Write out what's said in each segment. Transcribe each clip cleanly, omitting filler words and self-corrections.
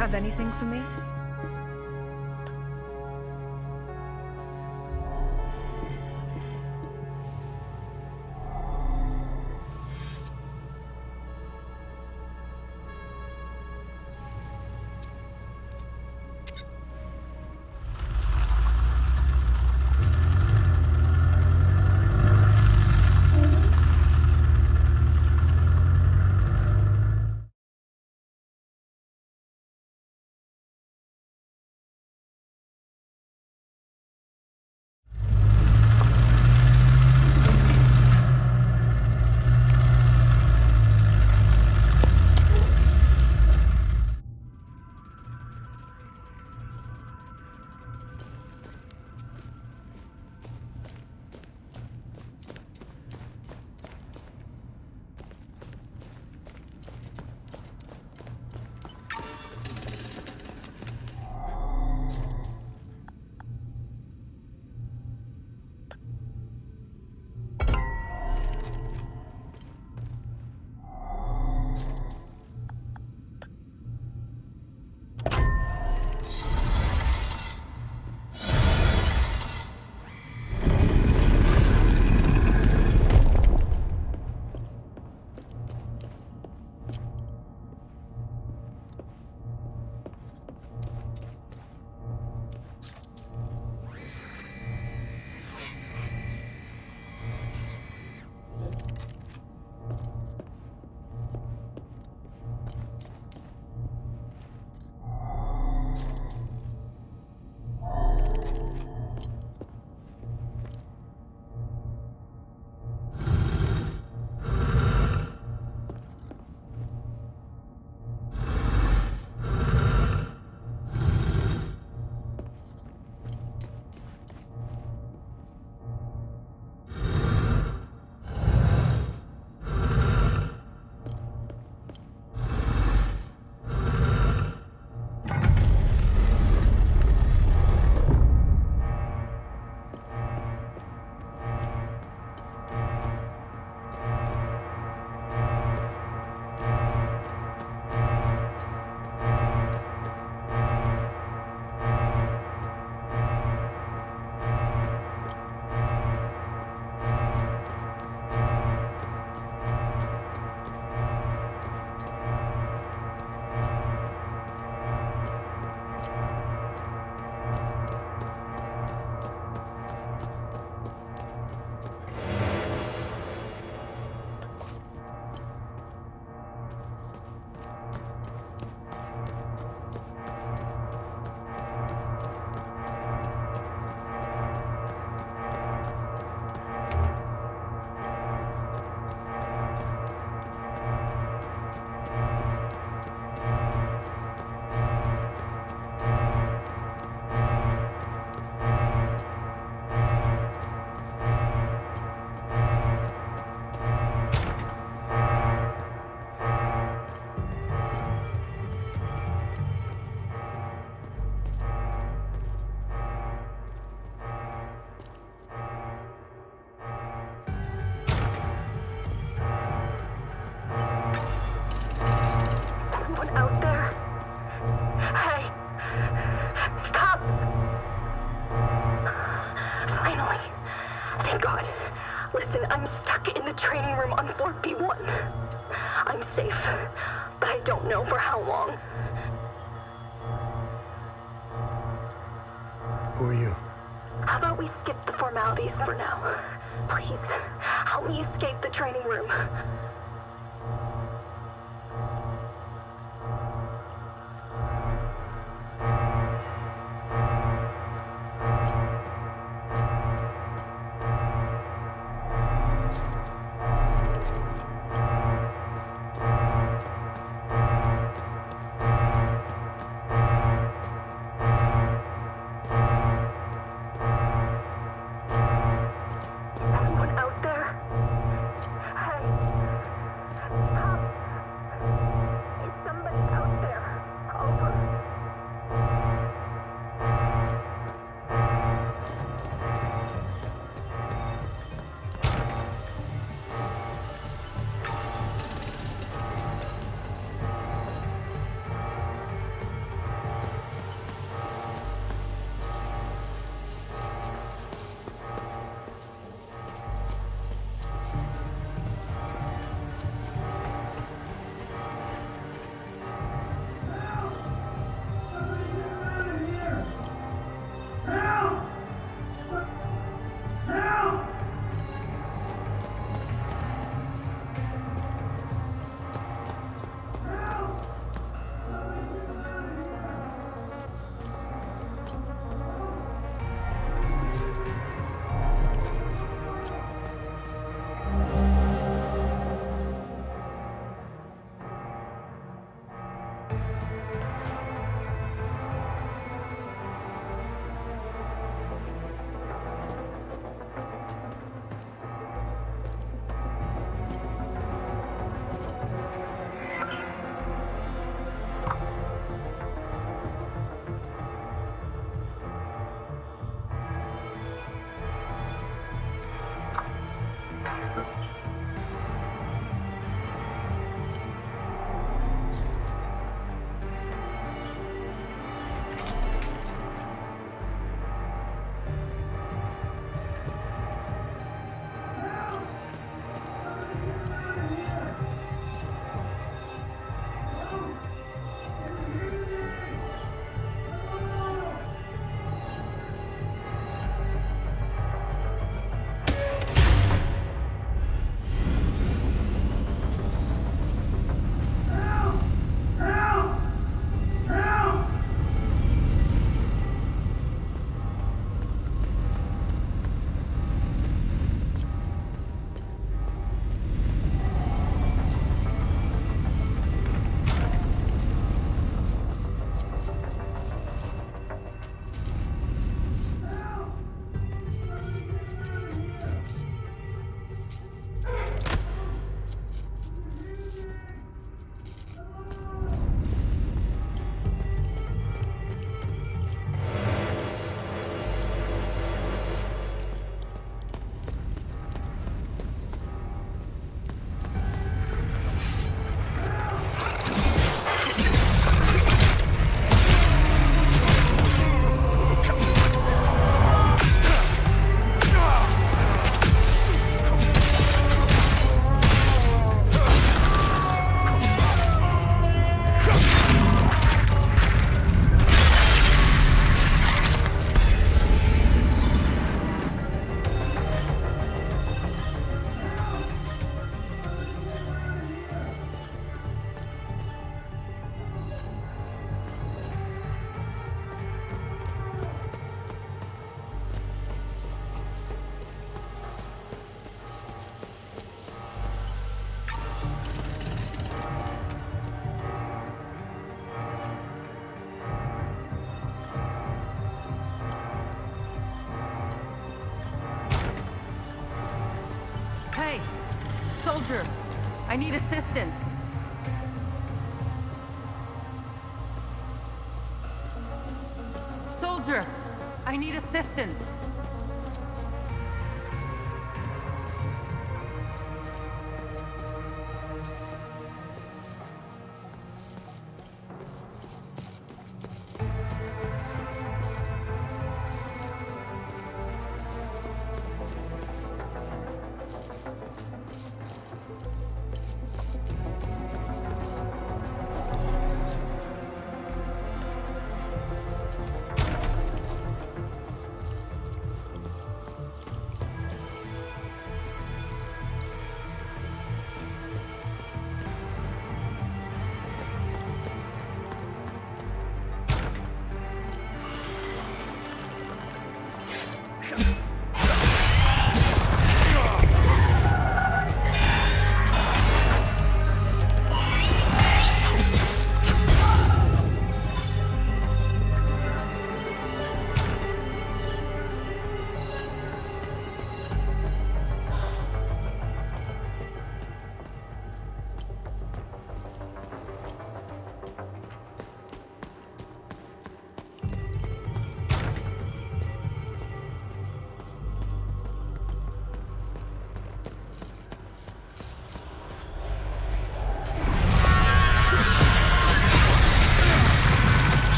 have anything for me? Listen, I'm stuck in the training room on Fort B1. I'm safe, but I don't know for how long. Who are you? How about we skip the formalities for now? Please, help me escape the training room. Soldier, I need assistance. Soldier, I need assistance.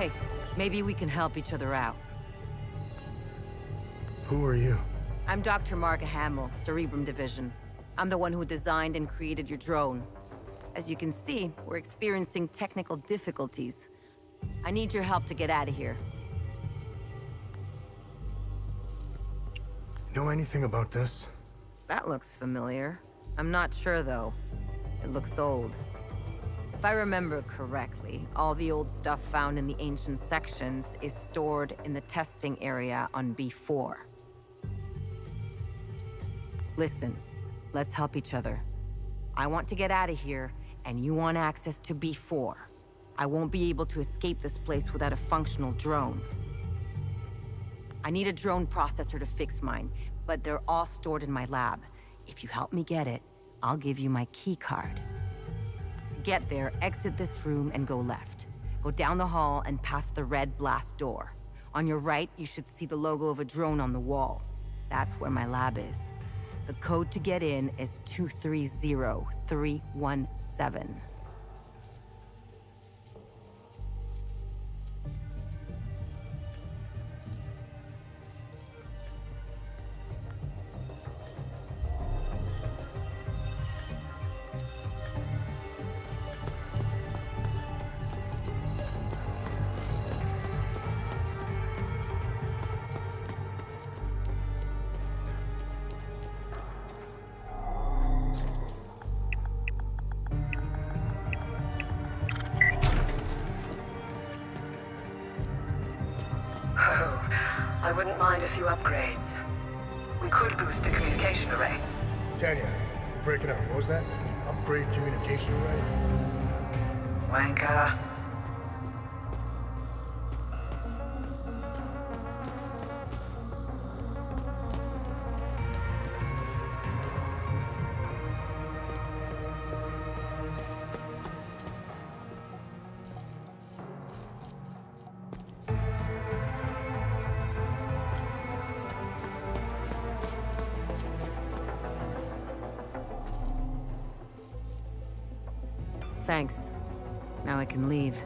Hey, maybe we can help each other out. Who are you? I'm Dr. Marga Hamill, Cerebrum Division. I'm the one who designed and created your drone. As you can see, we're experiencing technical difficulties. I need your help to get out of here. Know anything about this? That looks familiar. I'm not sure, though. It looks old. If I remember correctly, all the old stuff found in the ancient sections is stored in the testing area on B4. Listen, let's help each other. I want to get out of here, and you want access to B4. I won't be able to escape this place without a functional drone. I need a drone processor to fix mine, but they're all stored in my lab. If you help me get it, I'll give you my key card. To get there, exit this room and go left. Go down the hall and past the red blast door. On your right, you should see the logo of a drone on the wall. That's where my lab is. The code to get in is 230317. I wouldn't mind a few upgrades. We could boost the communication array. Tanya, you're breaking up. What was that? Upgrade communication array? Wanker. Thanks. Now I can leave.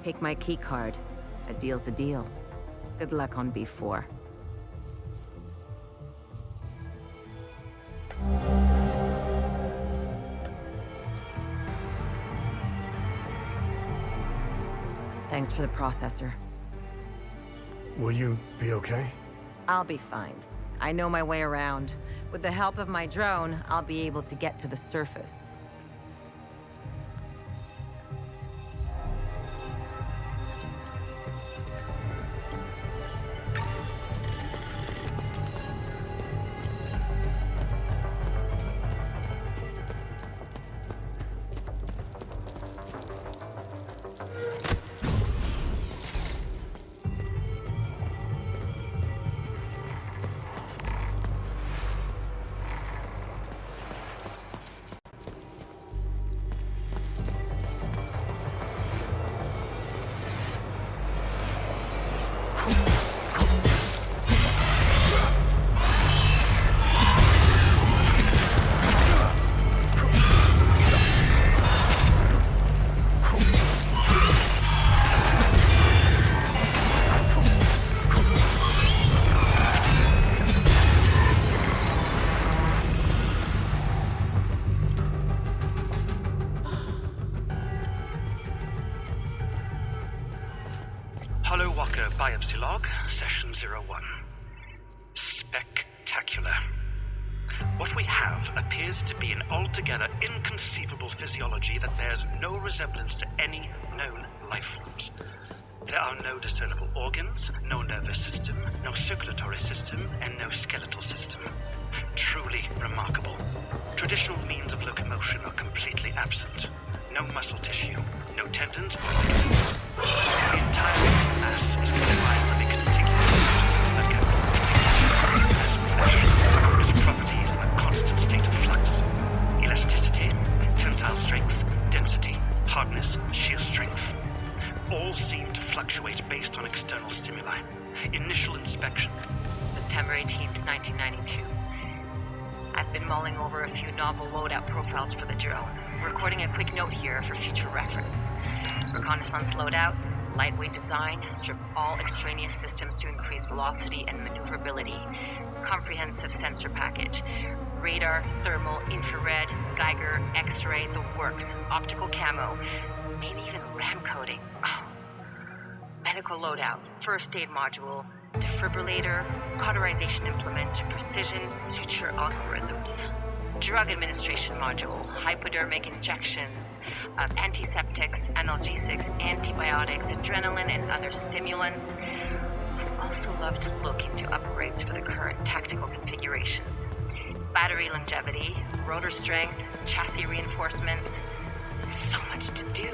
Take my key card. A deal's a deal. Good luck on B4. Thanks for the processor. Will you be okay? I'll be fine. I know my way around. With the help of my drone, I'll be able to get to the surface. Biopsy log, session 01. Spectacular. What we have appears to be an altogether inconceivable physiology that bears no resemblance to any known life forms. There are no discernible organs, no nervous system, no circulatory system, and no skeletal system. Truly remarkable. Traditional means of locomotion are completely absent. No muscle tissue, no tendons or ligaments. The entire mass is comprised of a contiguous that can as flesh, its properties in a constant state of flux. Elasticity, tensile strength, density, hardness, shear strength. All seem to fluctuate based on external stimuli. Initial inspection. September 18th, 1992. I've been mulling over a few novel loadout profiles for the drone, recording a quick note here for future reference. Reconnaissance loadout, lightweight design, strip all extraneous systems to increase velocity and maneuverability. Comprehensive sensor package. Radar, thermal, infrared, Geiger, X-ray, the works. Optical camo, maybe even RAM coding. Oh. Medical loadout, first aid module, defibrillator, cauterization implement, precision suture algorithms. Drug administration module, hypodermic injections of antiseptics, analgesics, antibiotics, adrenaline, and other stimulants. I'd also love to look into upgrades for the current tactical configurations. Battery longevity, rotor strength, chassis reinforcements. So much to do.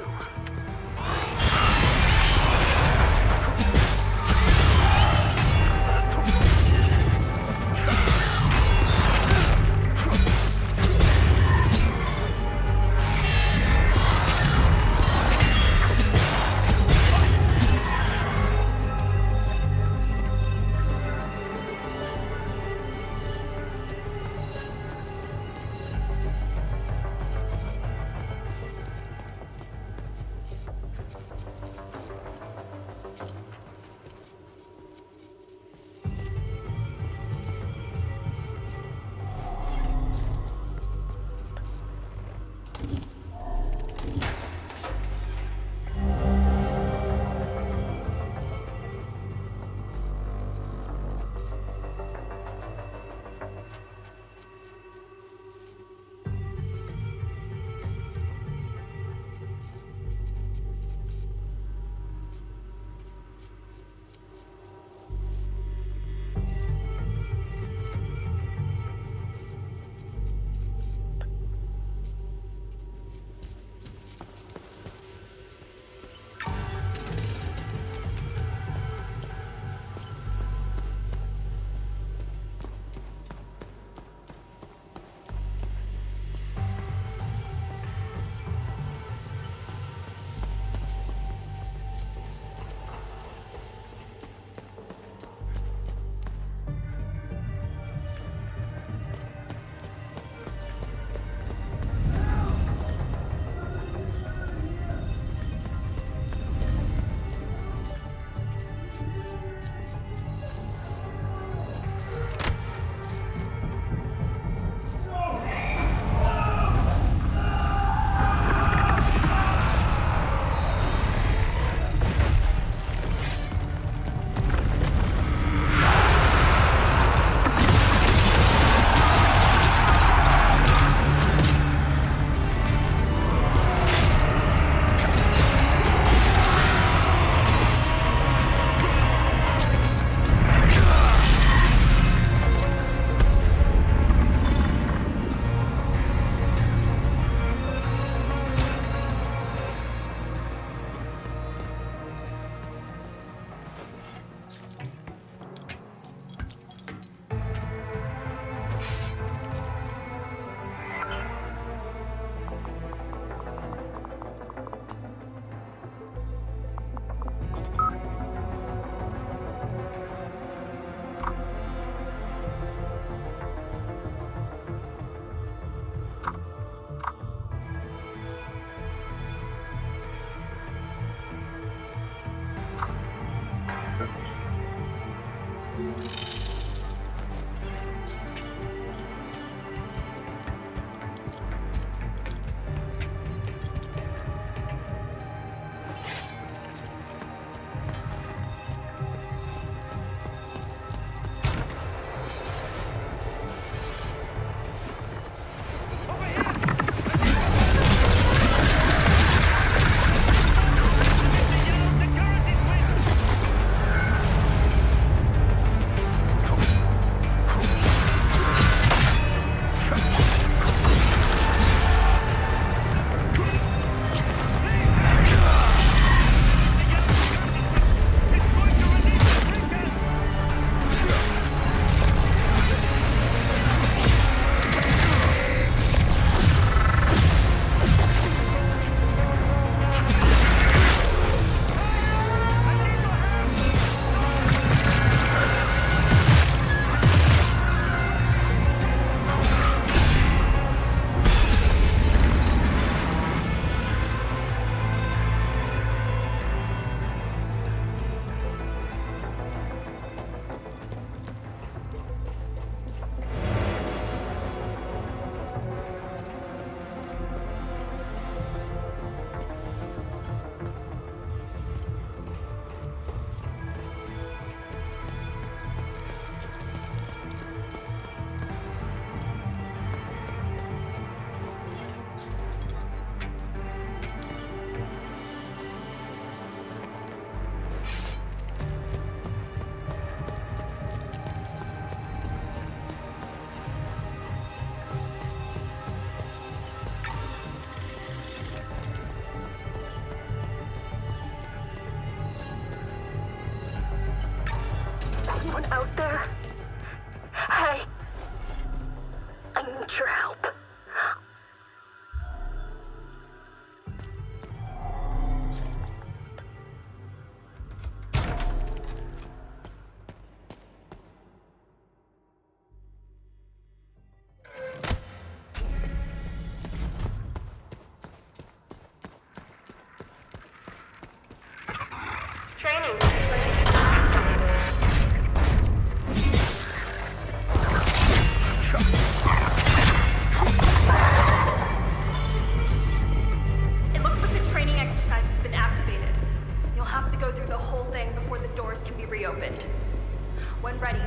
ready.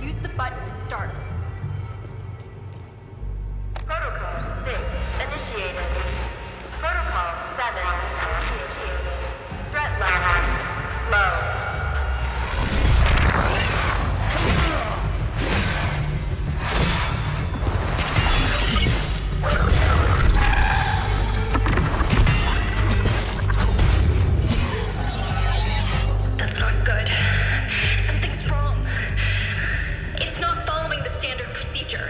Use the button to start. Protocol 6 initiated. Protocol 7 initiated. Threat level low. That's not good. Something's wrong. It's not following the standard procedure.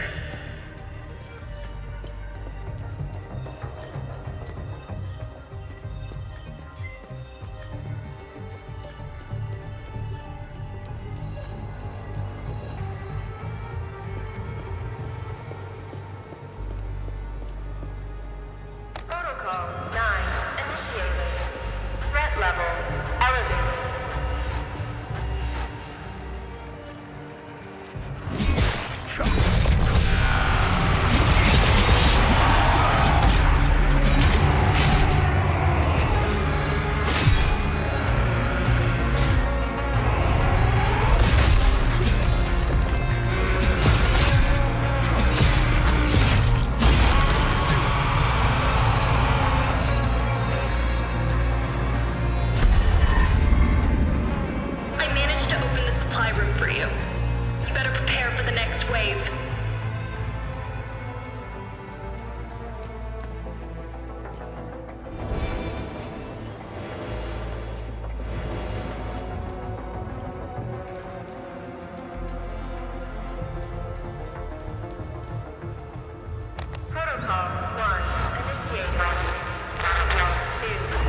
Protocol 9 initiated. Threat level elevated. I managed to open the supply room for you. You better prepare for the next wave. Protocol 1 initiated. Protocol 2.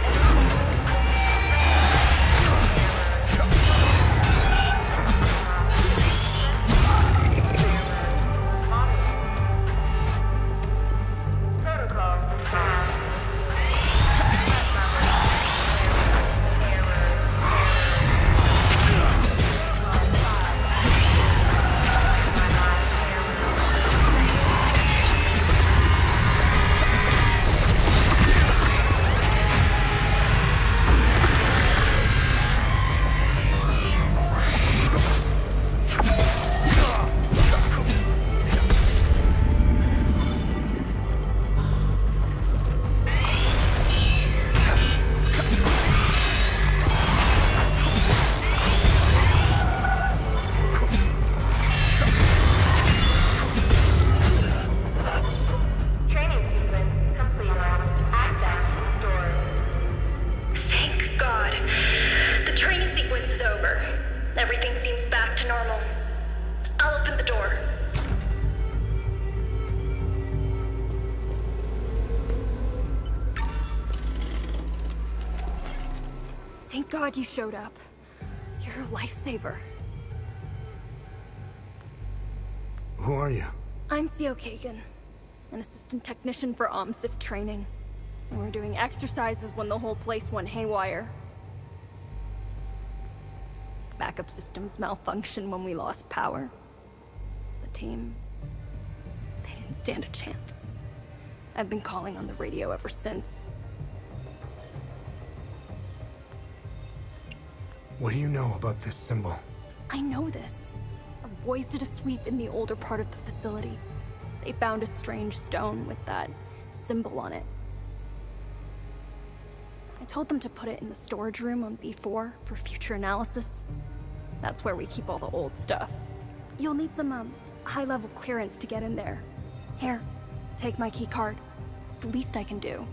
Protocol 5. Training sequence completed. Access restored. Thank God. The training sequence is over. Everything seems back to normal. I'll open the door. Thank God you showed up. You're a lifesaver. Who are you? I'm CO Kagan, an assistant technician for immersive training. We were doing exercises when the whole place went haywire. Backup systems malfunctioned when we lost power. The team, they didn't stand a chance. I've been calling on the radio ever since. What do you know about this symbol? I know this. Our boys did a sweep in the older part of the facility. They found a strange stone with that symbol on it. I told them to put it in the storage room on B4 for future analysis. That's where we keep all the old stuff. You'll need some, high-level clearance to get in there. Here, take my key card. It's the least I can do.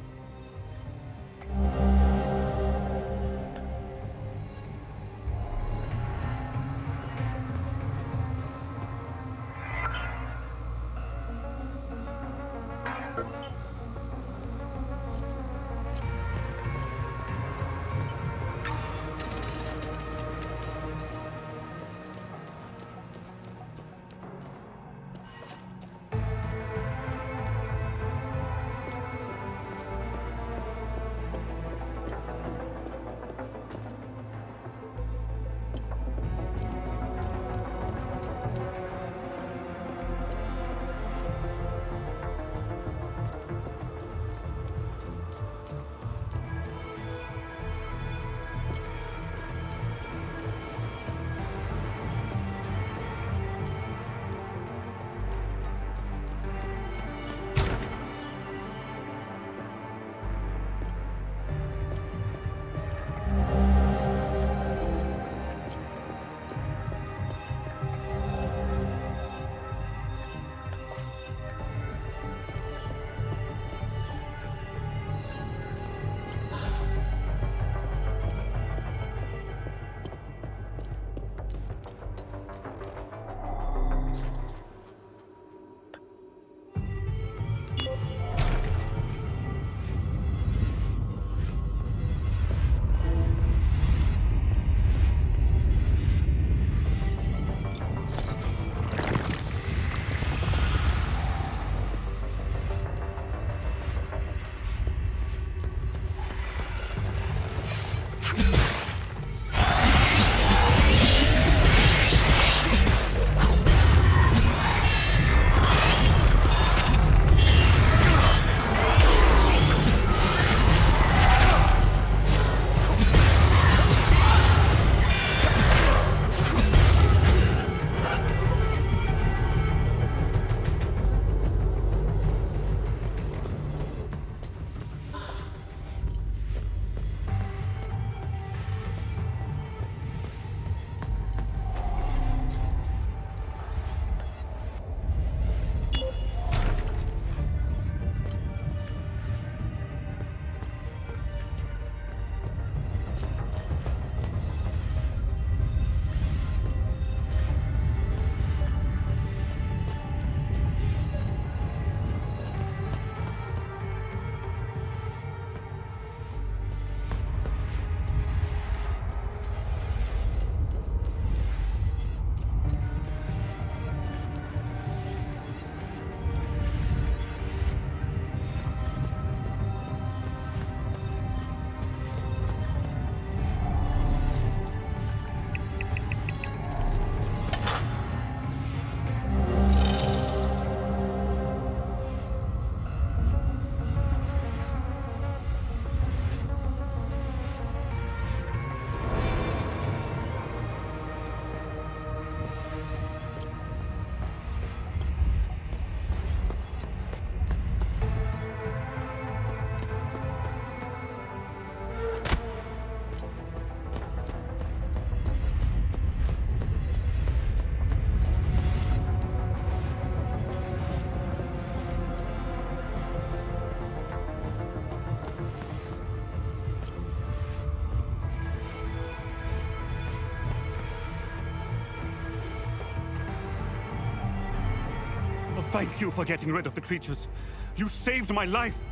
Thank you for getting rid of the creatures. You saved my life.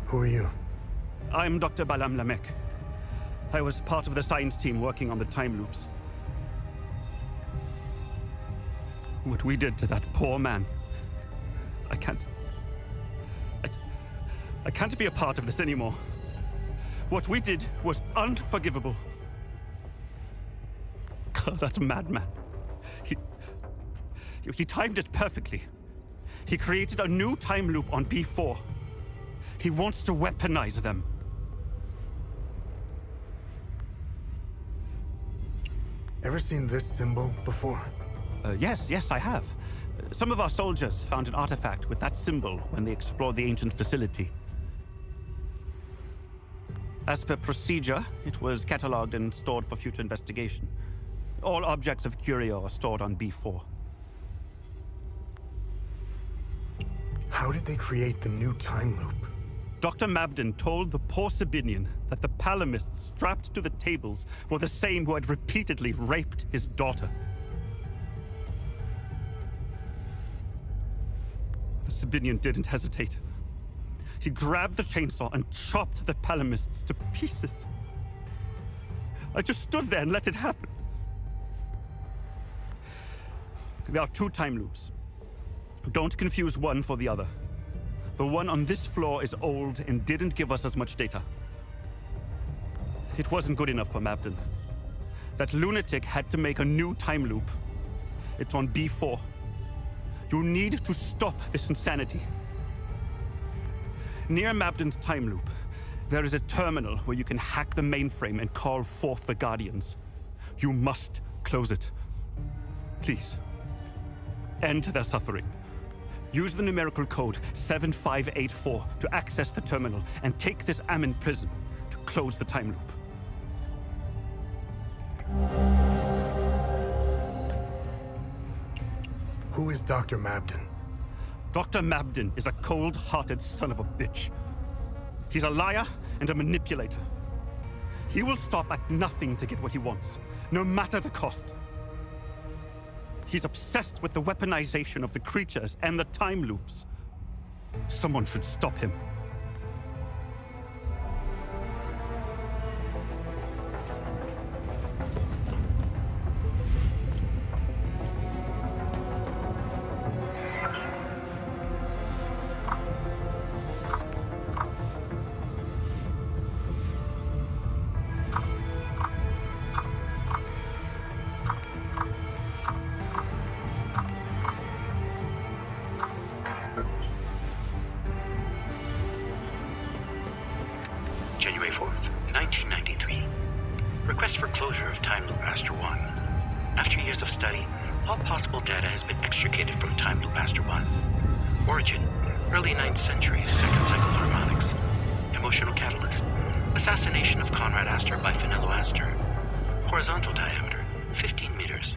Who are you? I'm Dr. Balam Lamek. I was part of the science team working on the time loops. What we did to that poor man. I can't be a part of this anymore. What we did was unforgivable. That madman. He timed it perfectly. He created a new time loop on B4. He wants to weaponize them. Ever seen this symbol before? Yes, I have. Some of our soldiers found an artifact with that symbol when they explored the ancient facility. As per procedure, it was catalogued and stored for future investigation. All objects of curio are stored on B4. How did they create the new time loop? Dr. Mabden told the poor Sabinian that the palamists strapped to the tables were the same who had repeatedly raped his daughter. The Sabinian didn't hesitate. He grabbed the chainsaw and chopped the palamists to pieces. I just stood there and let it happen. There are two time loops. Don't confuse one for the other. The one on this floor is old and didn't give us as much data. It wasn't good enough for Mabden. That lunatic had to make a new time loop. It's on B4. You need to stop this insanity. Near Mabden's time loop, there is a terminal where you can hack the mainframe and call forth the Guardians. You must close it. Please. End their suffering. Use the numerical code 7584 to access the terminal and take this Ammon prison to close the time loop. Who is Dr. Mabden? Dr. Mabden is a cold-hearted son of a bitch. He's a liar and a manipulator. He will stop at nothing to get what he wants, no matter the cost. He's obsessed with the weaponization of the creatures and the time loops. Someone should stop him. January 4th, 1993. Request for closure of Time Loop Aster 1. After years of study, all possible data has been extricated from Time Loop Aster 1. Origin, early 9th century, second cycle harmonics. Emotional catalyst, assassination of Conrad Astor by Finello Astor. Horizontal diameter, 15 meters.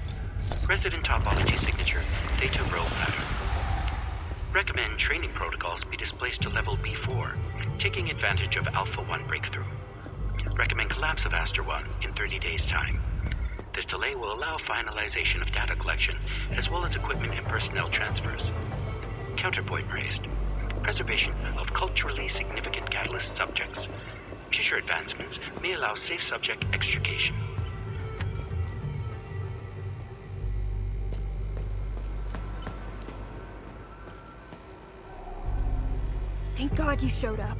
Resident topology signature, theta rho pattern. Recommend training protocols be displaced to level B4, taking advantage of Alpha 1 breakthrough. Recommend collapse of Aster 1 in 30 days' time. This delay will allow finalization of data collection, as well as equipment and personnel transfers. Counterpoint raised. Preservation of culturally significant catalyst subjects. Future advancements may allow safe subject extrication. Thank God you showed up.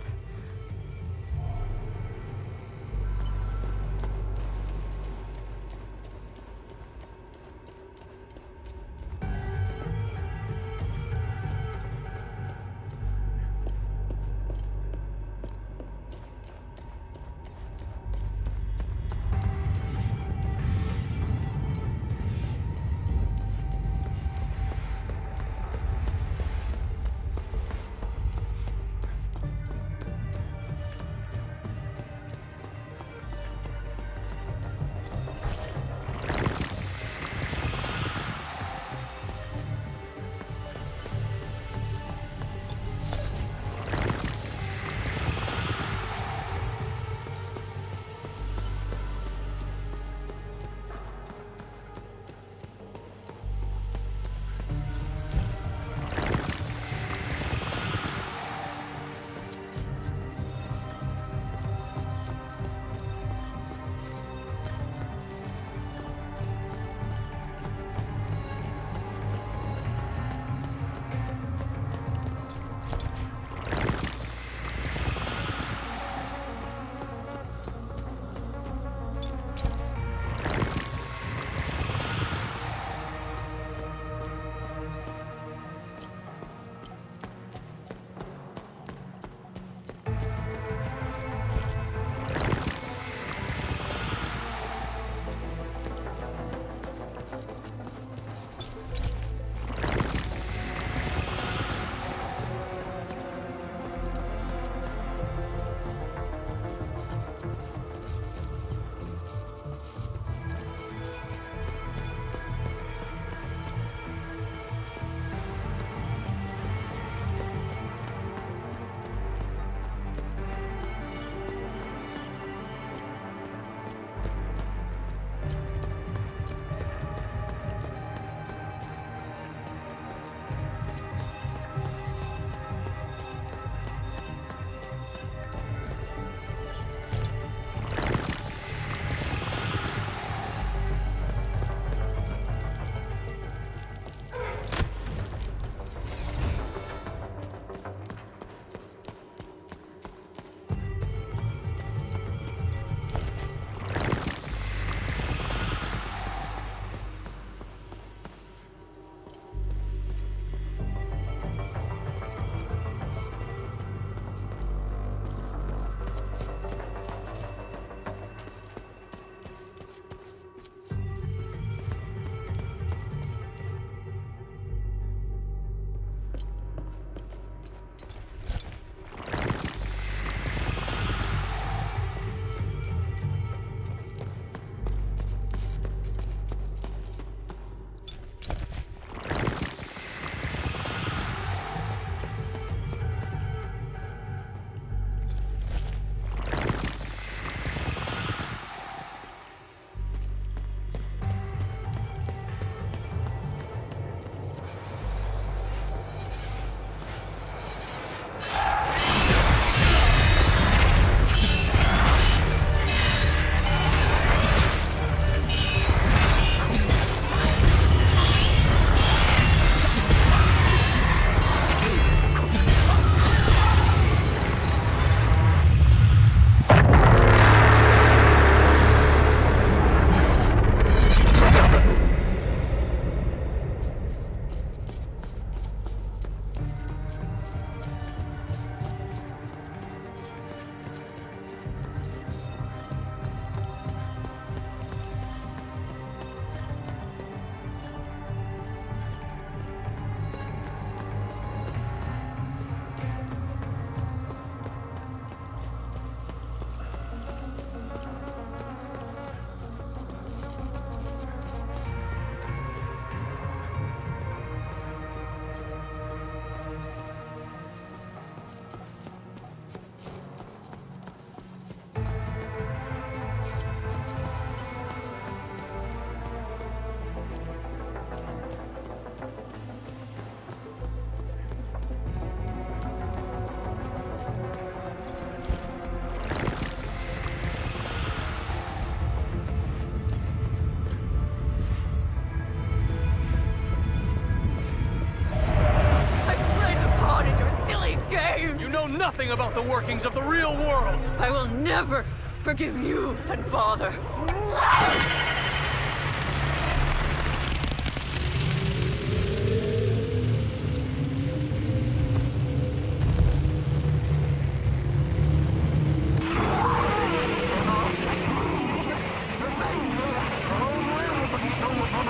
nothing about the workings of the real world! I will never forgive you and Father.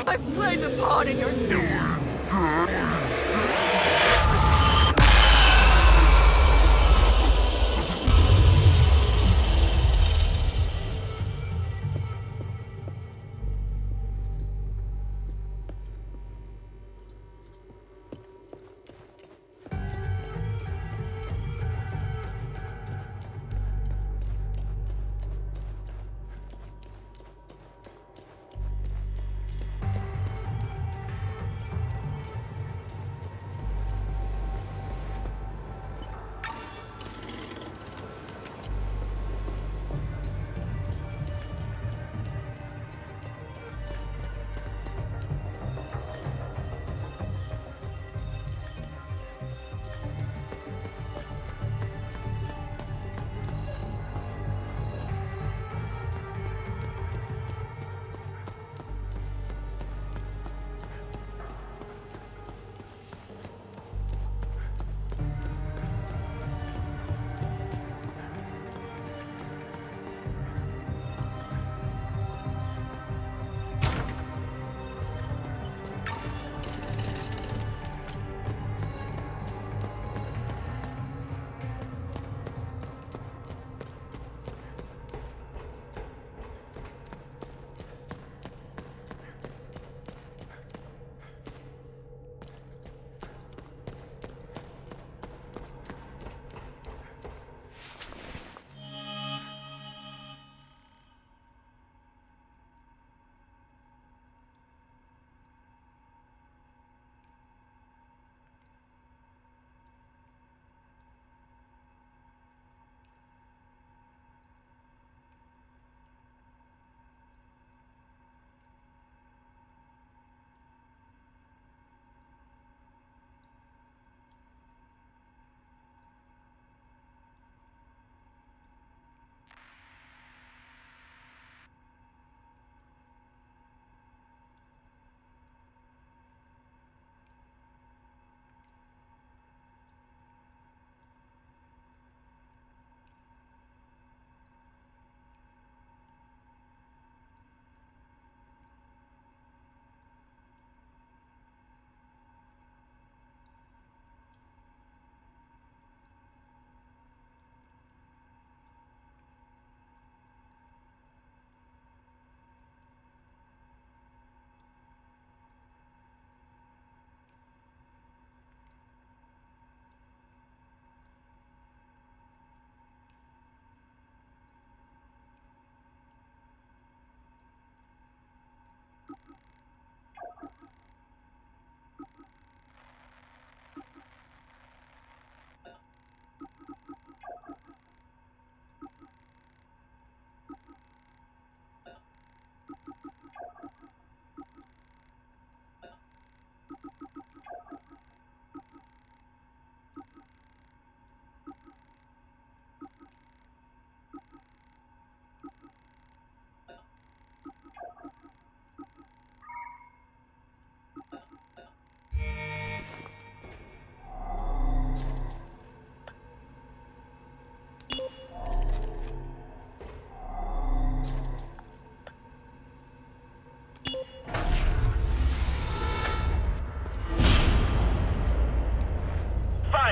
I've played the part in your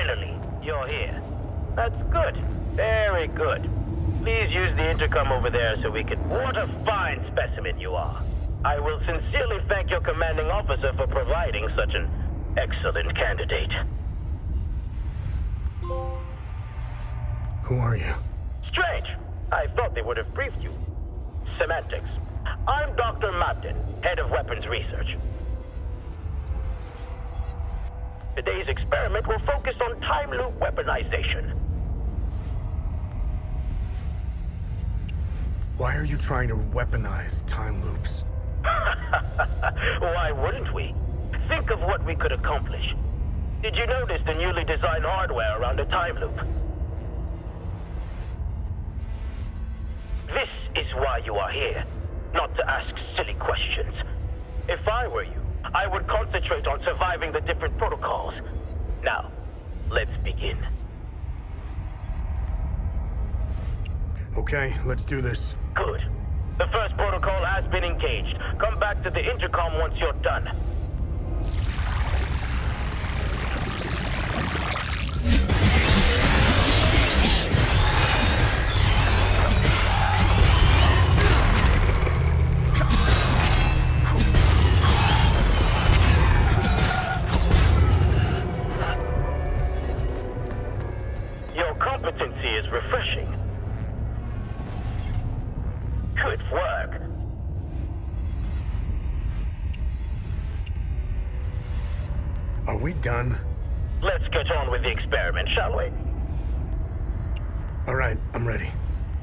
Finally, you're here. That's good. Very good. Please use the intercom over there so we can... What a fine specimen you are. I will sincerely thank your commanding officer for providing such an excellent candidate. Who are you? Strange. I thought they would have briefed you. Semantics. I'm Dr. Mabden, head of weapons research. Today's experiment will focus on time loop weaponization. Why are you trying to weaponize time loops? Why wouldn't we? Think of what we could accomplish. Did you notice the newly designed hardware around a time loop? you are here, not to ask silly questions. If I were you, I would concentrate on surviving the different protocols. Now, let's begin. Okay, let's do this. Good. The first protocol has been engaged. Come back to the intercom once you're done. Your competency is refreshing. Good work. Are we done? Let's get on with the experiment, shall we? All right, I'm ready.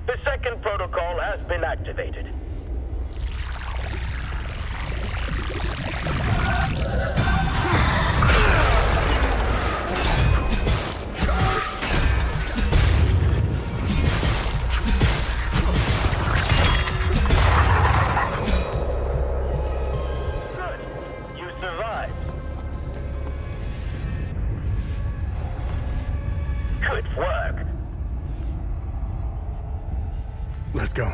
The second protocol has been activated. Let's go.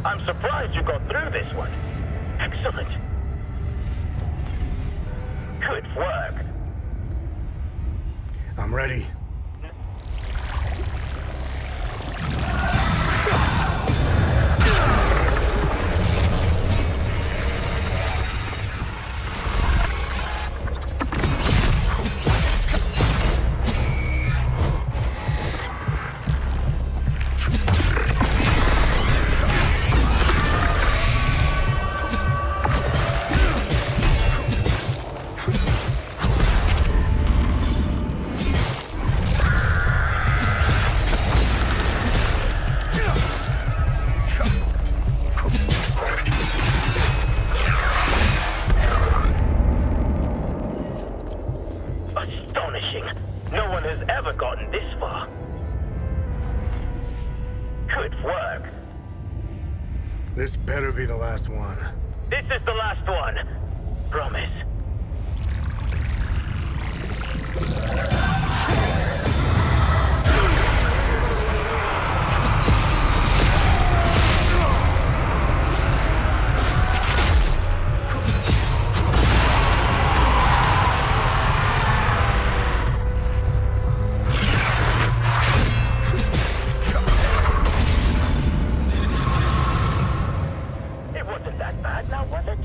I'm surprised you got through this one. Excellent. Good work. I'm ready. Astonishing. No one has ever gotten this far. Good work. This better be the last one. This is the last one. Promise. It wasn't that bad now, was it?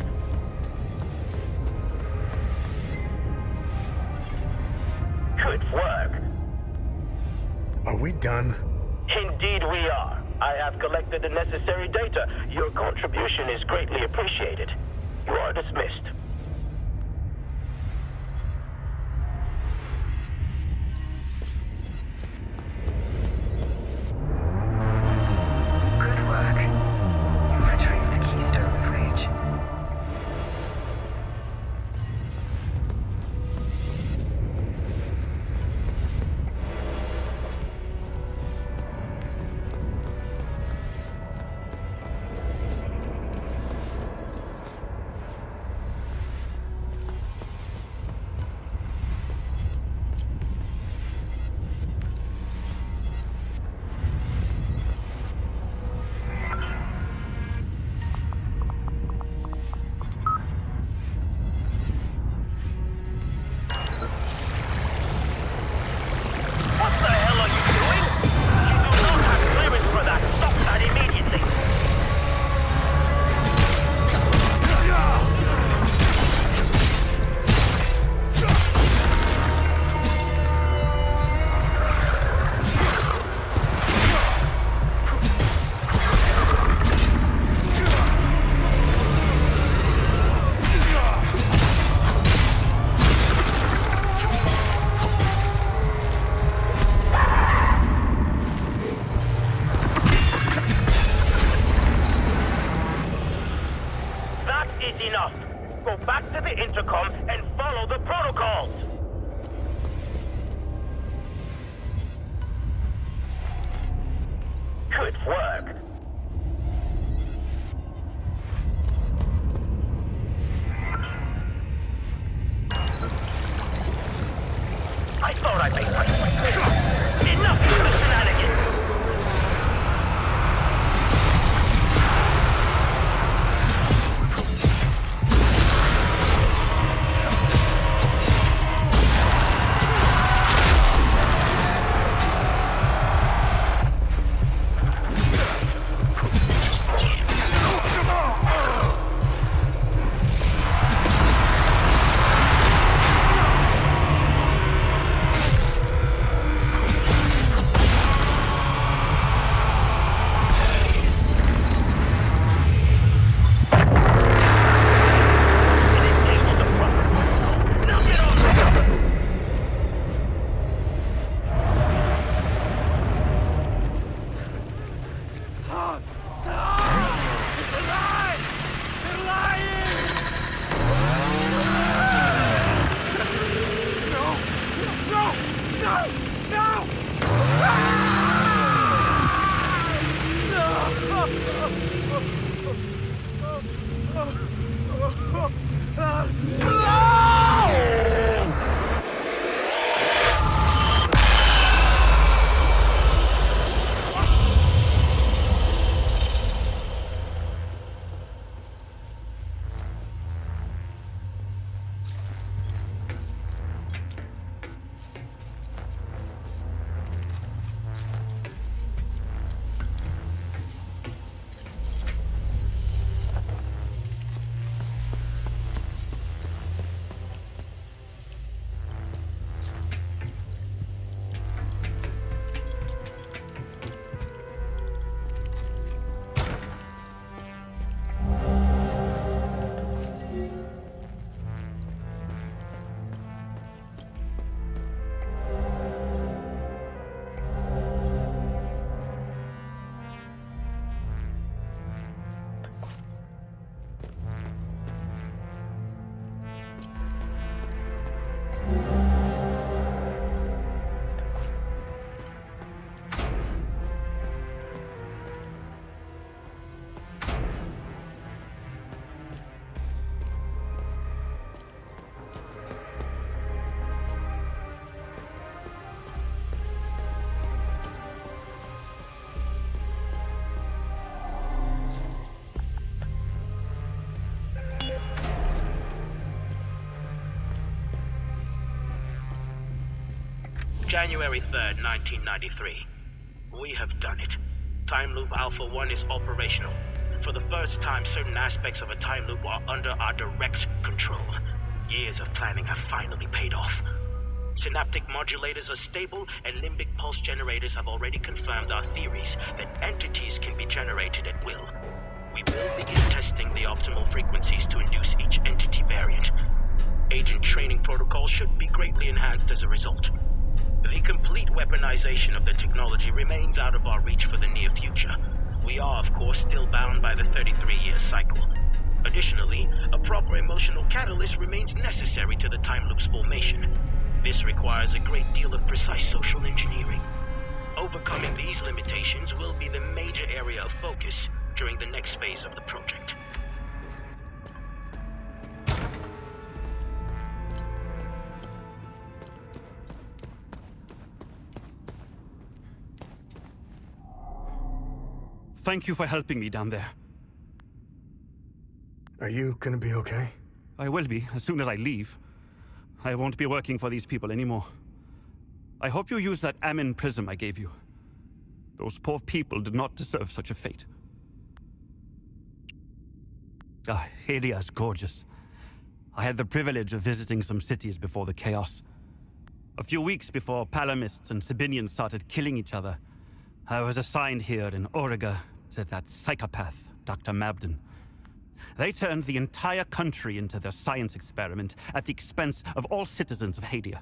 Good work. Are we done? Indeed we are. I have collected the necessary data. Your contribution is greatly appreciated. You are dismissed. Good work. You've retrieved the keystone fridge. thought I'd make my point. Enough of the shenanigans! January 3rd, 1993. We have done it. Time Loop Alpha 1 is operational. For the first time, certain aspects of a time loop are under our direct control. Years of planning have finally paid off. Synaptic modulators are stable, and limbic pulse generators have already confirmed our theories that entities can be generated at will. We will begin testing the optimal frequencies to induce each entity variant. Agent training protocols should be greatly enhanced as a result. The complete weaponization of the technology remains out of our reach for the near future. We are, of course, still bound by the 33-year cycle. Additionally, a proper emotional catalyst remains necessary to the time loop's formation. This requires a great deal of precise social engineering. Overcoming these limitations will be the major area of focus during the next phase of the project. Thank you for helping me down there. Are you gonna be okay? I will be, as soon as I leave. I won't be working for these people anymore. I hope you use that Amin prism I gave you. Those poor people did not deserve such a fate. Hadia is gorgeous. I had the privilege of visiting some cities before the chaos. A few weeks before Palamists and Sabinians started killing each other, I was assigned here in Auriaga to that psychopath, Dr. Mabden. They turned the entire country into their science experiment at the expense of all citizens of Hadia.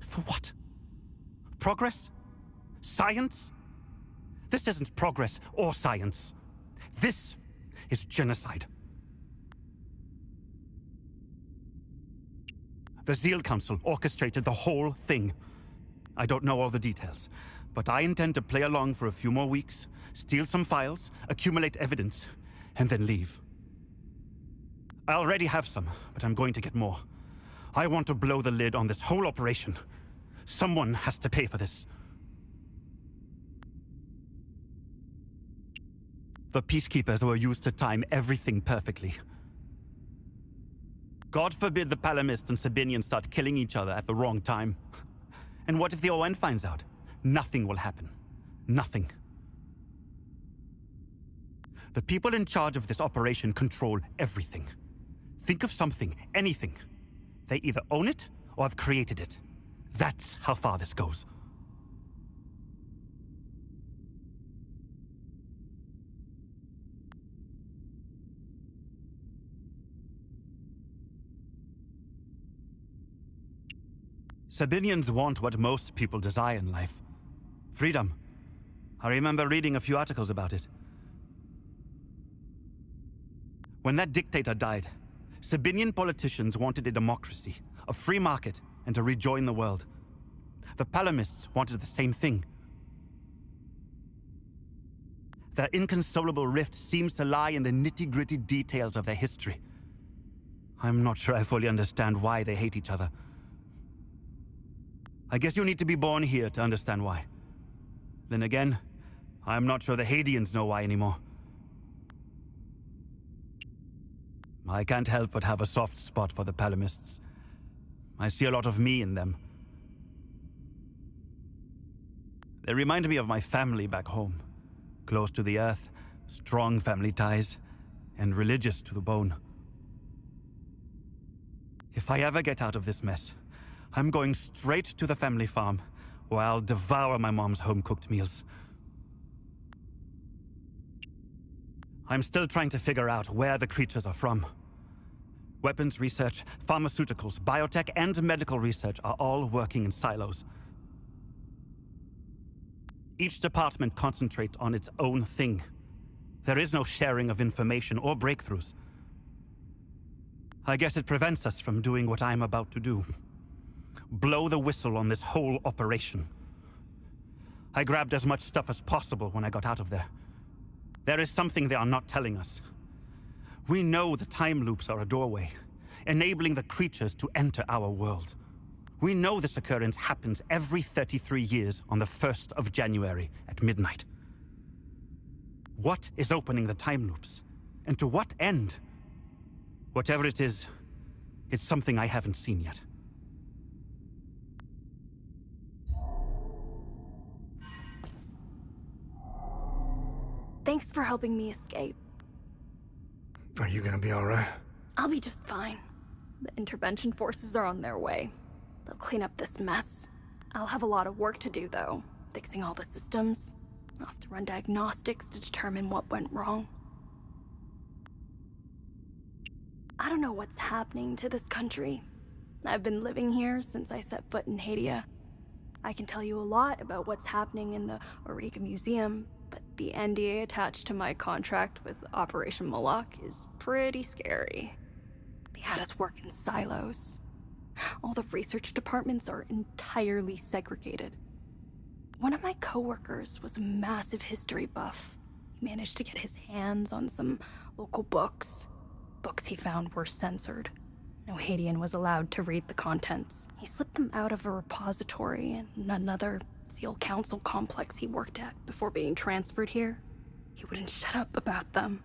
For what? Progress? Science? This isn't progress or science. This is genocide. The Zeal Council orchestrated the whole thing. I don't know all the details, but I intend to play along for a few more weeks, steal some files, accumulate evidence, and then leave. I already have some, but I'm going to get more. I want to blow the lid on this whole operation. Someone has to pay for this. The peacekeepers were used to time everything perfectly. God forbid the Palamists and Sabinians start killing each other at the wrong time. And what if the ON finds out? Nothing will happen. Nothing. The people in charge of this operation control everything. Think of something, anything. They either own it or have created it. That's how far this goes. Sabinians want what most people desire in life. Freedom. I remember reading a few articles about it. When that dictator died, Sabinian politicians wanted a democracy, a free market, and to rejoin the world. The Palamists wanted the same thing. Their inconsolable rift seems to lie in the nitty-gritty details of their history. I'm not sure I fully understand why they hate each other. I guess you need to be born here to understand why. Then again, I'm not sure the Hadeans know why anymore. I can't help but have a soft spot for the Palamists. I see a lot of me in them. They remind me of my family back home. Close to the earth, strong family ties, and religious to the bone. If I ever get out of this mess, I'm going straight to the family farm, where I'll devour my mom's home-cooked meals. I'm still trying to figure out where the creatures are from. Weapons research, pharmaceuticals, biotech, and medical research are all working in silos. Each department concentrates on its own thing. There is no sharing of information or breakthroughs. I guess it prevents us from doing what I'm about to do. Blow the whistle on this whole operation. I grabbed as much stuff as possible when I got out of there. There is something they are not telling us. We know the time loops are a doorway, enabling the creatures to enter our world. We know this occurrence happens every 33 years on the 1st of January at midnight. What is opening the time loops? And to what end? Whatever it is, it's something I haven't seen yet. Thanks for helping me escape. Are you gonna be alright? I'll be just fine. The intervention forces are on their way. They'll clean up this mess. I'll have a lot of work to do, though. Fixing all the systems. I'll have to run diagnostics to determine what went wrong. I don't know what's happening to this country. I've been living here since I set foot in Hadia. I can tell you a lot about what's happening in the Auriaga Museum, but the NDA attached to my contract with Operation Moloch is pretty scary. They had us work in silos. All the research departments are entirely segregated. One of my coworkers was a massive history buff. He managed to get his hands on some local books. Books he found were censored. No Hadean was allowed to read the contents. He slipped them out of a repository in another SEAL Council complex he worked at before being transferred here. He wouldn't shut up about them.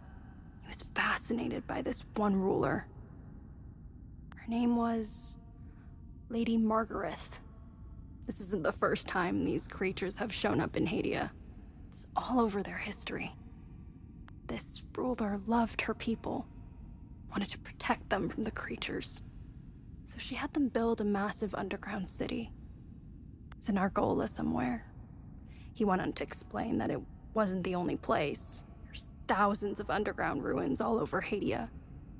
He was fascinated by this one ruler. Her name was Lady Margaret. This isn't the first time these creatures have shown up in Hadia. It's all over their history. This ruler loved her people, wanted to protect them from the creatures. So she had them build a massive underground city. It's in Argola somewhere. He went on to explain that it wasn't the only place. There's thousands of underground ruins all over Hadia.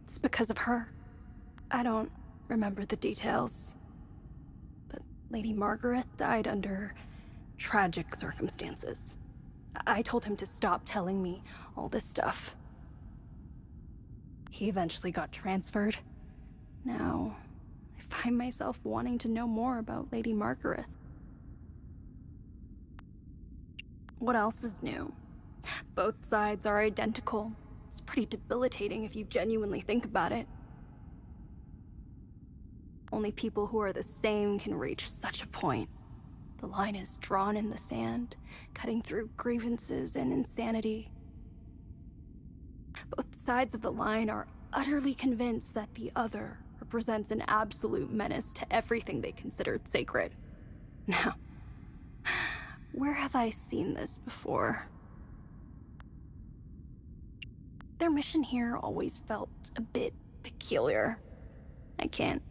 It's because of her. I don't remember the details. But Lady Margaret died under tragic circumstances. I told him to stop telling me all this stuff. He eventually got transferred. Now, I find myself wanting to know more about Lady Margaret. What else is new? Both sides are identical. It's pretty debilitating if you genuinely think about it. Only people who are the same can reach such a point. The line is drawn in the sand, cutting through grievances and insanity. Both sides of the line are utterly convinced that the other represents an absolute menace to everything they considered sacred. Now, where have I seen this before? Their mission here always felt a bit peculiar. I can't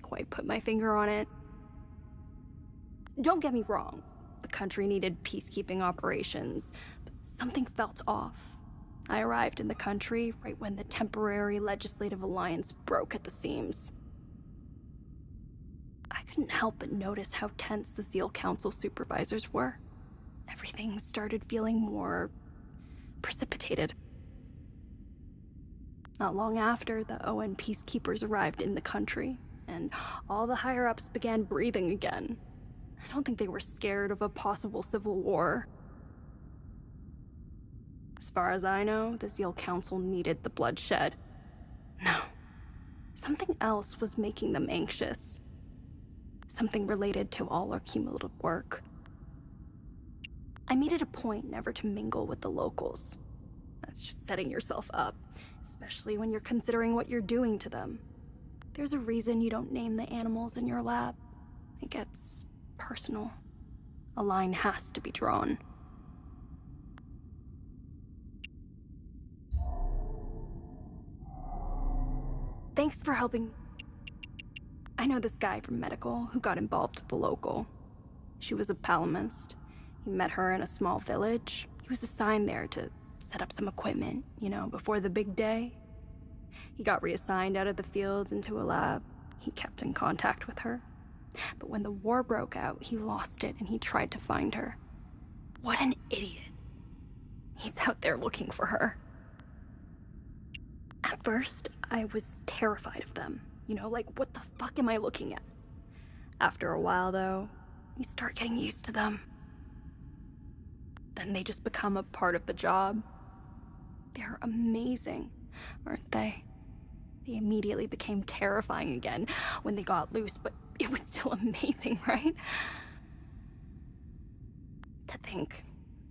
quite put my finger on it. Don't get me wrong, the country needed peacekeeping operations, but something felt off. I arrived in the country right when the temporary legislative alliance broke at the seams. I couldn't help but notice how tense the Zeal Council supervisors were. Everything started feeling more precipitated. Not long after, the ON peacekeepers arrived in the country, and all the higher-ups began breathing again. I don't think they were scared of a possible civil war. As far as I know, the Zeal Council needed the bloodshed. No. Something else was making them anxious. Something related to all our cumulative work. I made it a point never to mingle with the locals. That's just setting yourself up, especially when you're considering what you're doing to them. There's a reason you don't name the animals in your lab. It gets personal. A line has to be drawn. Thanks for helping. I know this guy from medical who got involved with the local. She was a palamist. He met her in a small village. He was assigned there to set up some equipment, before the big day. He got reassigned out of the fields into a lab. He kept in contact with her. But when the war broke out, he lost it and he tried to find her. What an idiot. He's out there looking for her. At first, I was terrified of them. What the fuck am I looking at? After a while, though, you start getting used to them. Then they just become a part of the job. They're amazing, aren't they? They immediately became terrifying again when they got loose, but it was still amazing, right? To think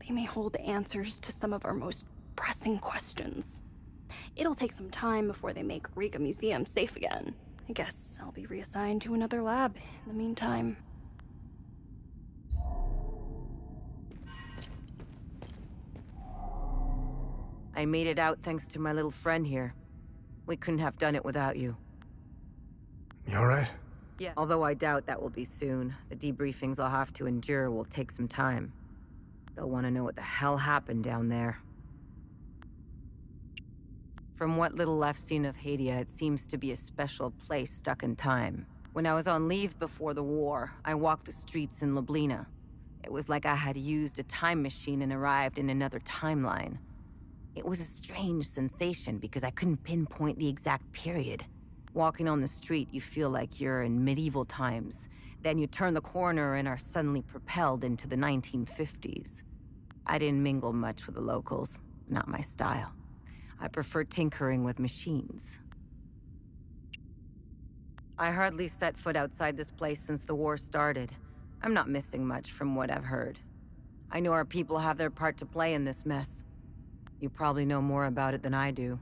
they may hold answers to some of our most pressing questions. It'll take some time before they make Auriaga Museum safe again. I guess I'll be reassigned to another lab in the meantime. I made it out thanks to my little friend here. We couldn't have done it without you. You alright? Yeah. Although I doubt that will be soon. The debriefings I'll have to endure will take some time. They'll want to know what the hell happened down there. From what little I've seen of Hadia, it seems to be a special place stuck in time. When I was on leave before the war, I walked the streets in Ljubljana. It was like I had used a time machine and arrived in another timeline. It was a strange sensation because I couldn't pinpoint the exact period. Walking on the street, you feel like you're in medieval times. Then you turn the corner and are suddenly propelled into the 1950s. I didn't mingle much with the locals, not my style. I prefer tinkering with machines. I hardly set foot outside this place since the war started. I'm not missing much from what I've heard. I know our people have their part to play in this mess. You probably know more about it than I do.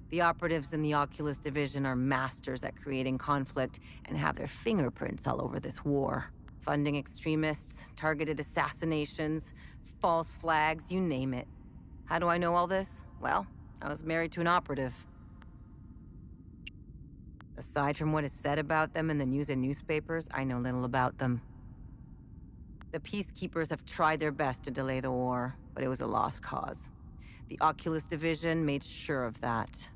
The operatives in the Oculus Division are masters at creating conflict and have their fingerprints all over this war. Funding extremists, targeted assassinations, false flags, you name it. How do I know all this? Well, I was married to an operative. Aside from what is said about them in the news and newspapers, I know little about them. The peacekeepers have tried their best to delay the war, but it was a lost cause. The Oculus Division made sure of that.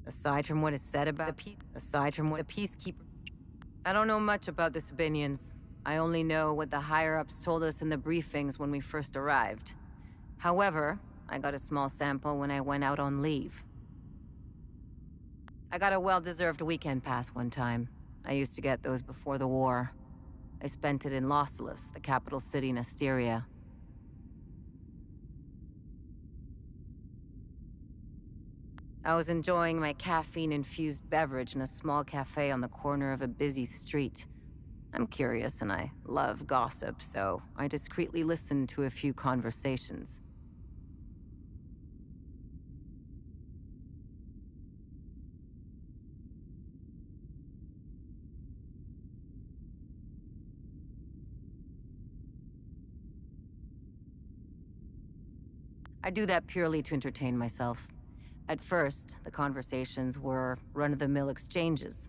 Aside from what is said about the peacekeeper, I don't know much about the Sabinians. I only know what the higher-ups told us in the briefings when we first arrived. However, I got a small sample when I went out on leave. I got a well-deserved weekend pass one time. I used to get those before the war. I spent it in Lausalus, the capital city in Asteria. I was enjoying my caffeine-infused beverage in a small cafe on the corner of a busy street. I'm curious and I love gossip, so I discreetly listened to a few conversations. I do that purely to entertain myself. At first, the conversations were run-of-the-mill exchanges.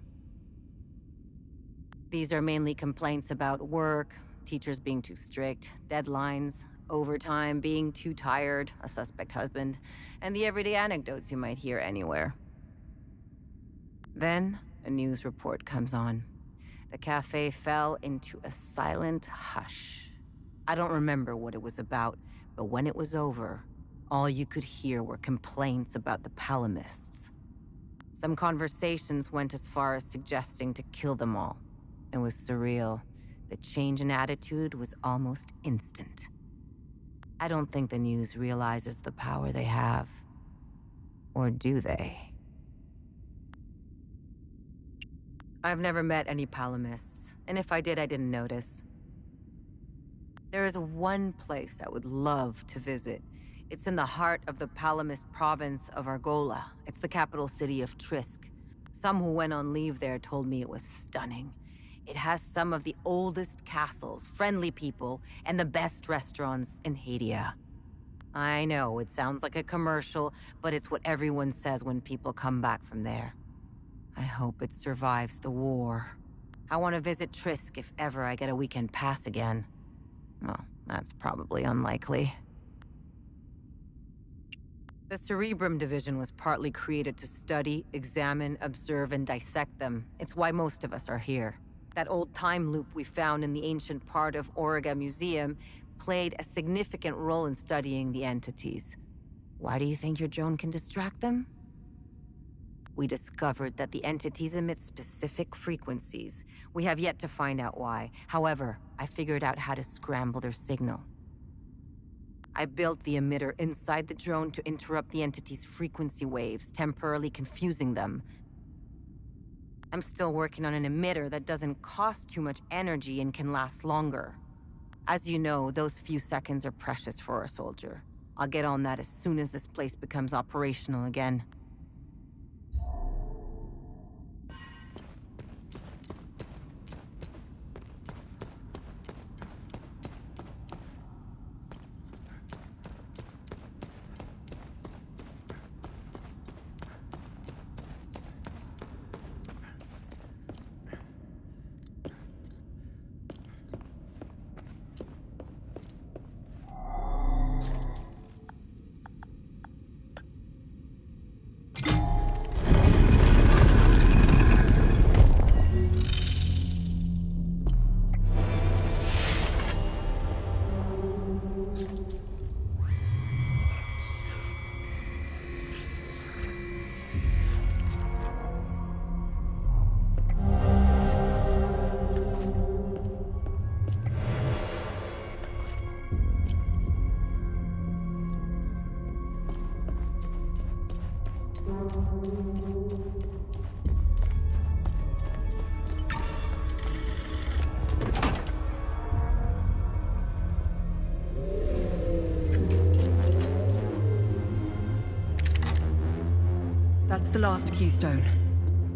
These are mainly complaints about work, teachers being too strict, deadlines, overtime, being too tired, a suspect husband, and the everyday anecdotes you might hear anywhere. Then, a news report comes on. The cafe fell into a silent hush. I don't remember what it was about, but when it was over, all you could hear were complaints about the palamists. Some conversations went as far as suggesting to kill them all. It was surreal. The change in attitude was almost instant. I don't think the news realizes the power they have. Or do they? I've never met any palamists, and if I did, I didn't notice. There is one place I would love to visit. It's in the heart of the Palamist province of Argola. It's the capital city of Trisk. Some who went on leave there told me it was stunning. It has some of the oldest castles, friendly people, and the best restaurants in Hadia. I know, it sounds like a commercial, but it's what everyone says when people come back from there. I hope it survives the war. I want to visit Trisk if ever I get a weekend pass again. Well, that's probably unlikely. The Cerebrum Division was partly created to study, examine, observe, and dissect them. It's why most of us are here. That old time loop we found in the ancient part of Auriaga Museum played a significant role in studying the entities. Why do you think your drone can distract them? We discovered that the entities emit specific frequencies. We have yet to find out why. However, I figured out how to scramble their signal. I built the emitter inside the drone to interrupt the entity's frequency waves, temporarily confusing them. I'm still working on an emitter that doesn't cost too much energy and can last longer. As you know, those few seconds are precious for a soldier. I'll get on that as soon as this place becomes operational again. That's the last keystone.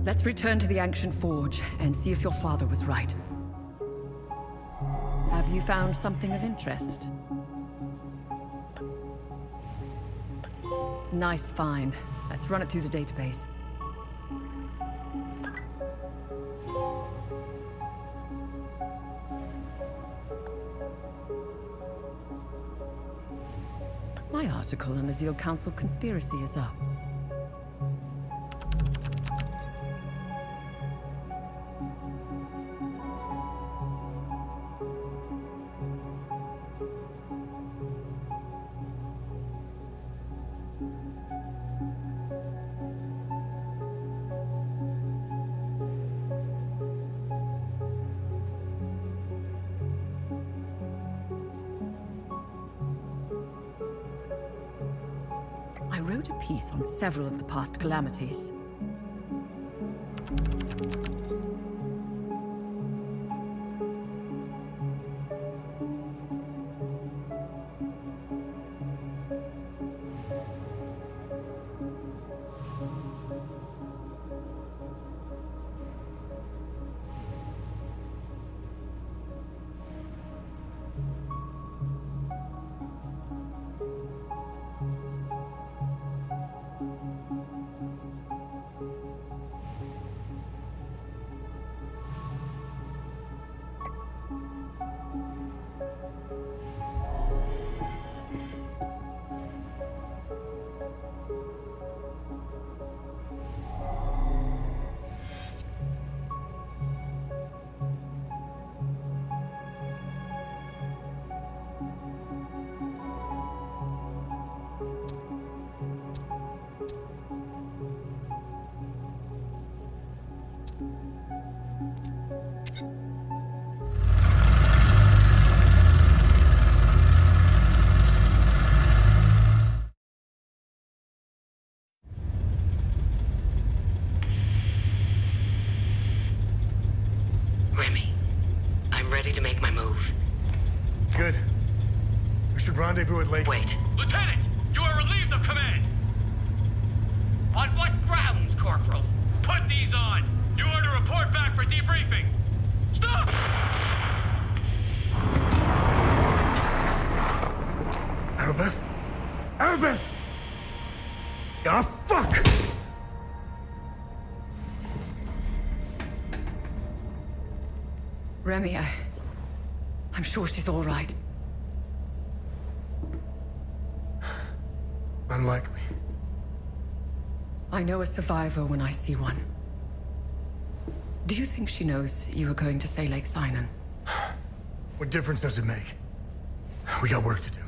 Let's return to the ancient forge and see if your father was right. Have you found something of interest? Nice find. Let's run it through the database. My article on the Zeal Council conspiracy is up. I wrote a piece on several of the past calamities. Remi, I'm ready to make my move. Good. We should rendezvous at Lake. Wait. Lieutenant, you are relieved of command. On what grounds, Corporal? Put these on. You are to report back for debriefing. Stop! Arabeth? Arabeth! Ah, fuck! Remi, I'm sure she's all right. Unlikely. I know a survivor when I see one. Do you think she knows you were going to say Lake Cynon? What difference does it make? We got work to do.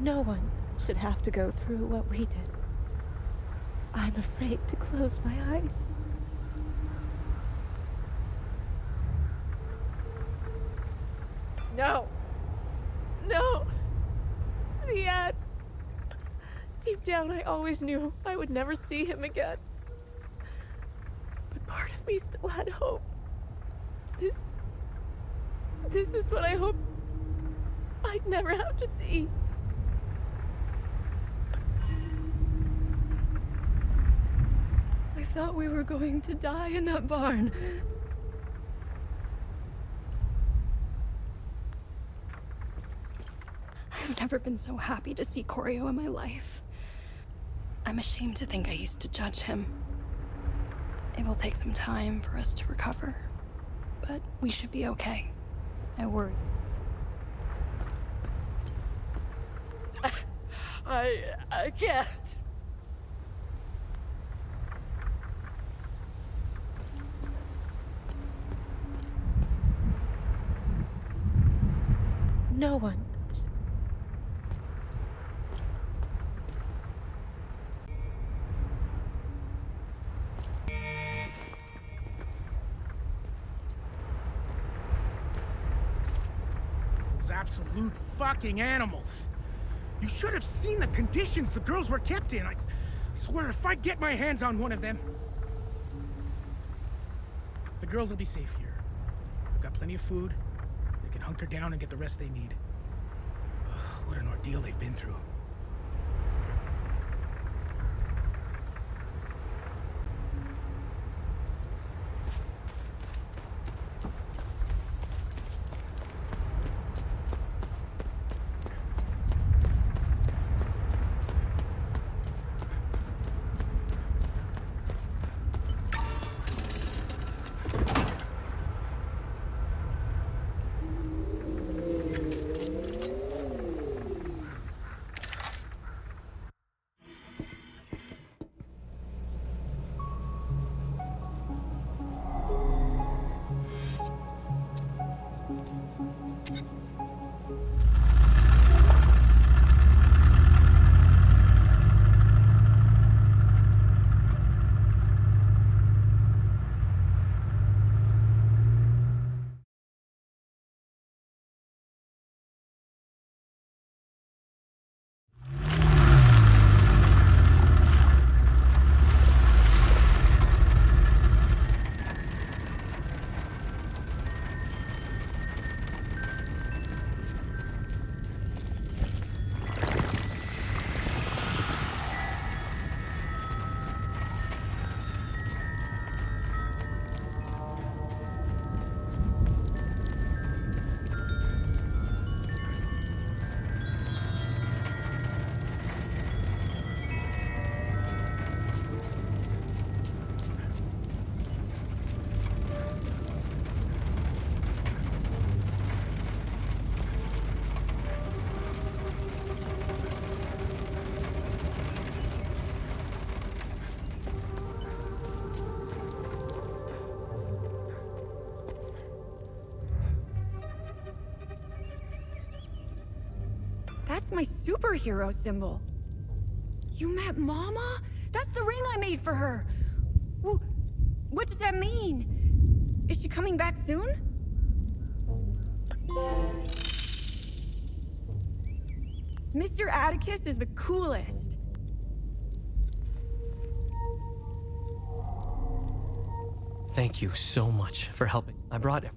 No one should have to go through what we did. I'm afraid to close my eyes. No! No! Ziad! Deep down, I always knew I would never see him again. But part of me still had hope. This is what I hoped I'd never have to see. I thought we were going to die in that barn. I've never been so happy to see Corio in my life. I'm ashamed to think I used to judge him. It will take some time for us to recover, but we should be okay. I worry. I can't. No one. Those absolute fucking animals. You should have seen the conditions the girls were kept in. I swear if I get my hands on one of them... The girls will be safe here. I've got plenty of food. They can hunker down and get the rest they need. Ugh, what an ordeal they've been through. That's my superhero symbol. You met Mama? That's the ring I made for her. What does that mean? Is she coming back soon? Mr. Atticus is the coolest. Thank you so much for helping. I brought it.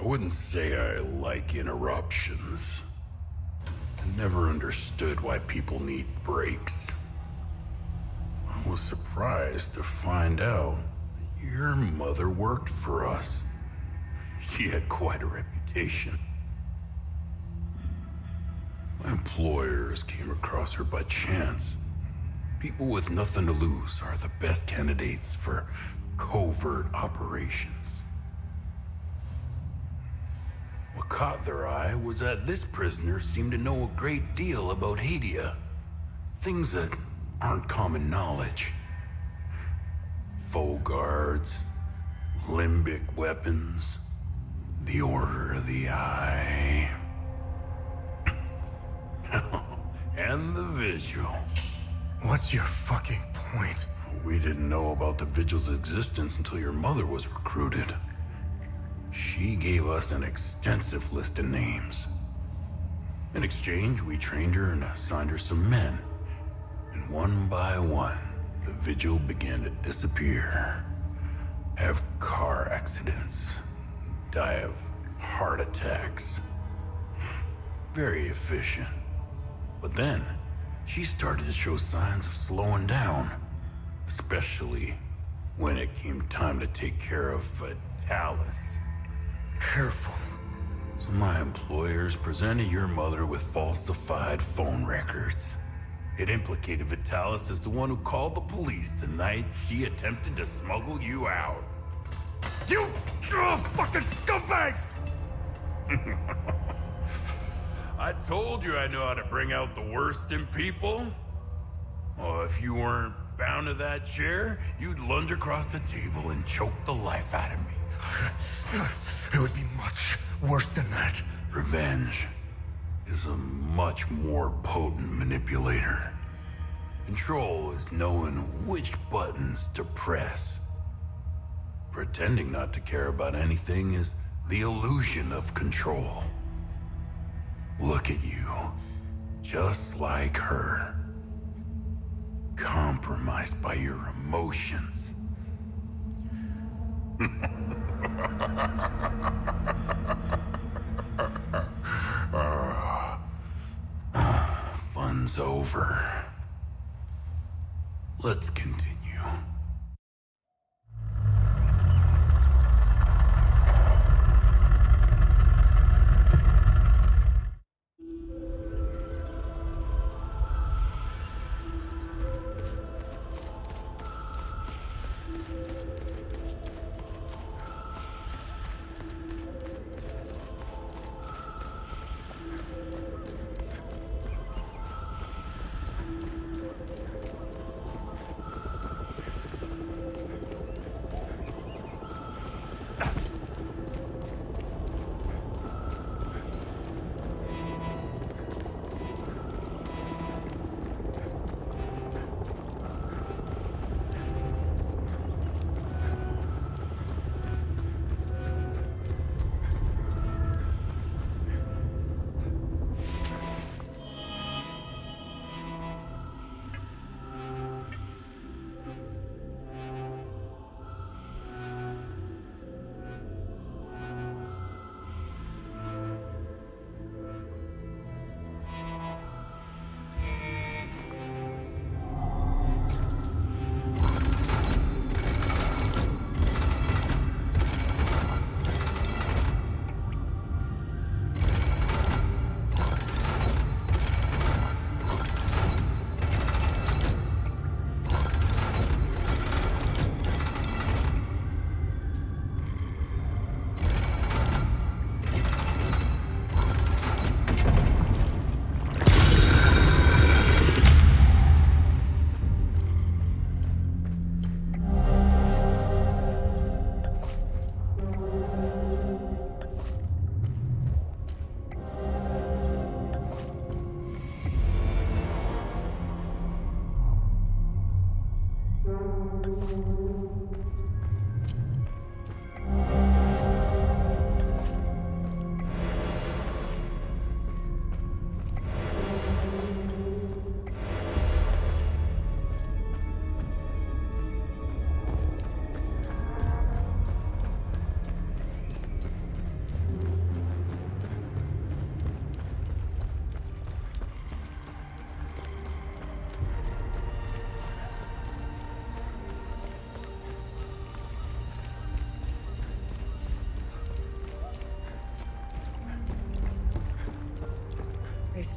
I wouldn't say I like interruptions. I never understood why people need breaks. I was surprised to find out that your mother worked for us. She had quite a reputation. My employers came across her by chance. People with nothing to lose are the best candidates for covert operations. What caught their eye was that this prisoner seemed to know a great deal about Hadia. Things that aren't common knowledge. Foe guards, limbic weapons, the Order of the Eye. And the Vigil. What's your fucking point? We didn't know about the Vigil's existence until your mother was recruited. She gave us an extensive list of names. In exchange, we trained her and assigned her some men. And one by one, the Vigil began to disappear. Have car accidents. Die of heart attacks. Very efficient. But then, she started to show signs of slowing down. Especially when it came time to take care of Vitalis. Careful. So my employers presented your mother with falsified phone records. It implicated Vitalis as the one who called the police the night she attempted to smuggle you out. You fucking scumbags! I told you I know how to bring out the worst in people. Oh, if you weren't bound to that chair, you'd lunge across the table and choke the life out of me. It would be much worse than that. Revenge is a much more potent manipulator. Control is knowing which buttons to press. Pretending not to care about anything is the illusion of control. Look at you, just like her. Compromised by your emotions. Fun's over. Let's continue.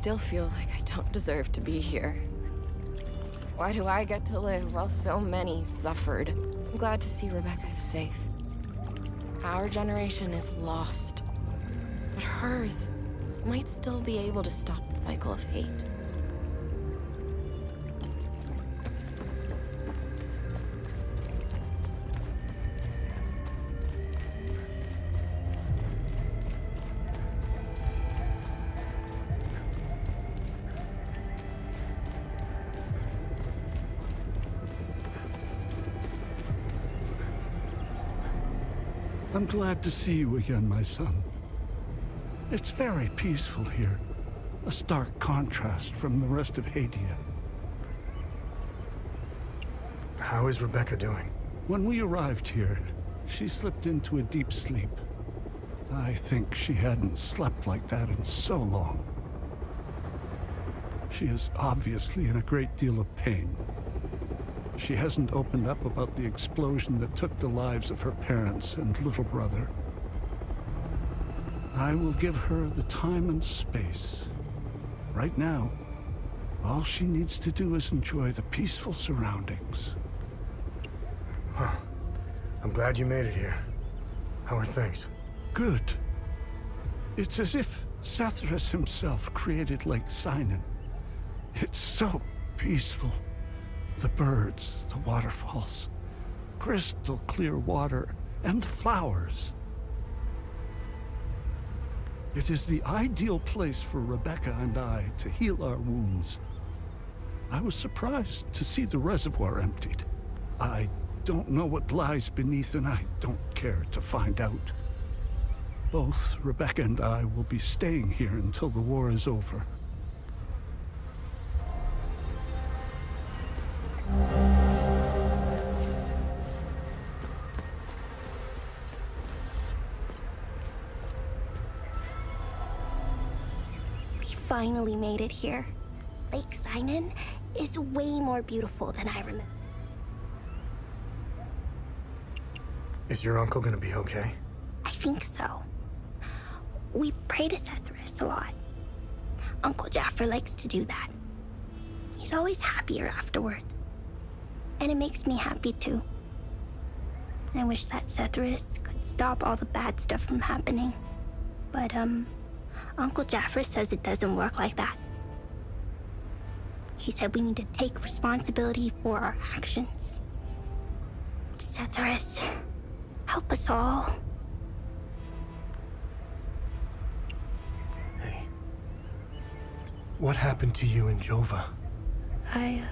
still feel like I don't deserve to be here. Why do I get to live while so many suffered? I'm glad to see Rebecca is safe. Our generation is lost, but hers might still be able to stop the cycle of hate. I'm glad to see you again, my son. It's very peaceful here. A stark contrast from the rest of Hadia. How is Rebecca doing? When we arrived here, she slipped into a deep sleep. I think she hadn't slept like that in so long. She is obviously in a great deal of pain. She hasn't opened up about the explosion that took the lives of her parents and little brother. I will give her the time and space. Right now, all she needs to do is enjoy the peaceful surroundings. Huh. I'm glad you made it here. How are things? Good. It's as if Satharas himself created Lake Cynon. It's so peaceful. The birds, the waterfalls, crystal clear water, and the flowers. It is the ideal place for Rebecca and I to heal our wounds. I was surprised to see the reservoir emptied. I don't know what lies beneath, and I don't care to find out. Both Rebecca and I will be staying here until the war is over. Finally made it here. Lake Cynon is way more beautiful than I remember. Is your uncle gonna be okay? I think so. We pray to Satharas a lot. Uncle Jaffer likes to do that. He's always happier afterward. And it makes me happy too. I wish that Satharas could stop all the bad stuff from happening. But, Uncle Jaffer says it doesn't work like that. He said we need to take responsibility for our actions. Satharas, help us all. Hey. What happened to you in Jova? I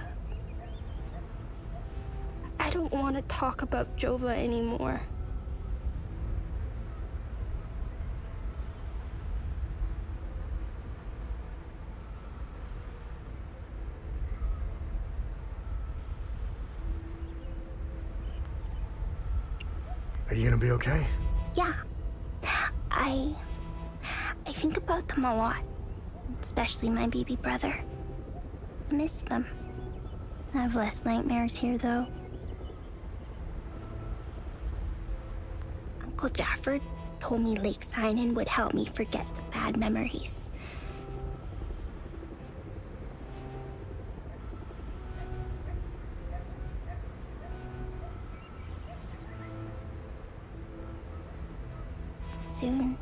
don't want to talk about Jova anymore. Are you gonna be okay? Yeah. I think about them a lot. Especially my baby brother. Miss them. I have less nightmares here, though. Uncle Jaffer told me Lake Cynon would help me forget the bad memories. Soon,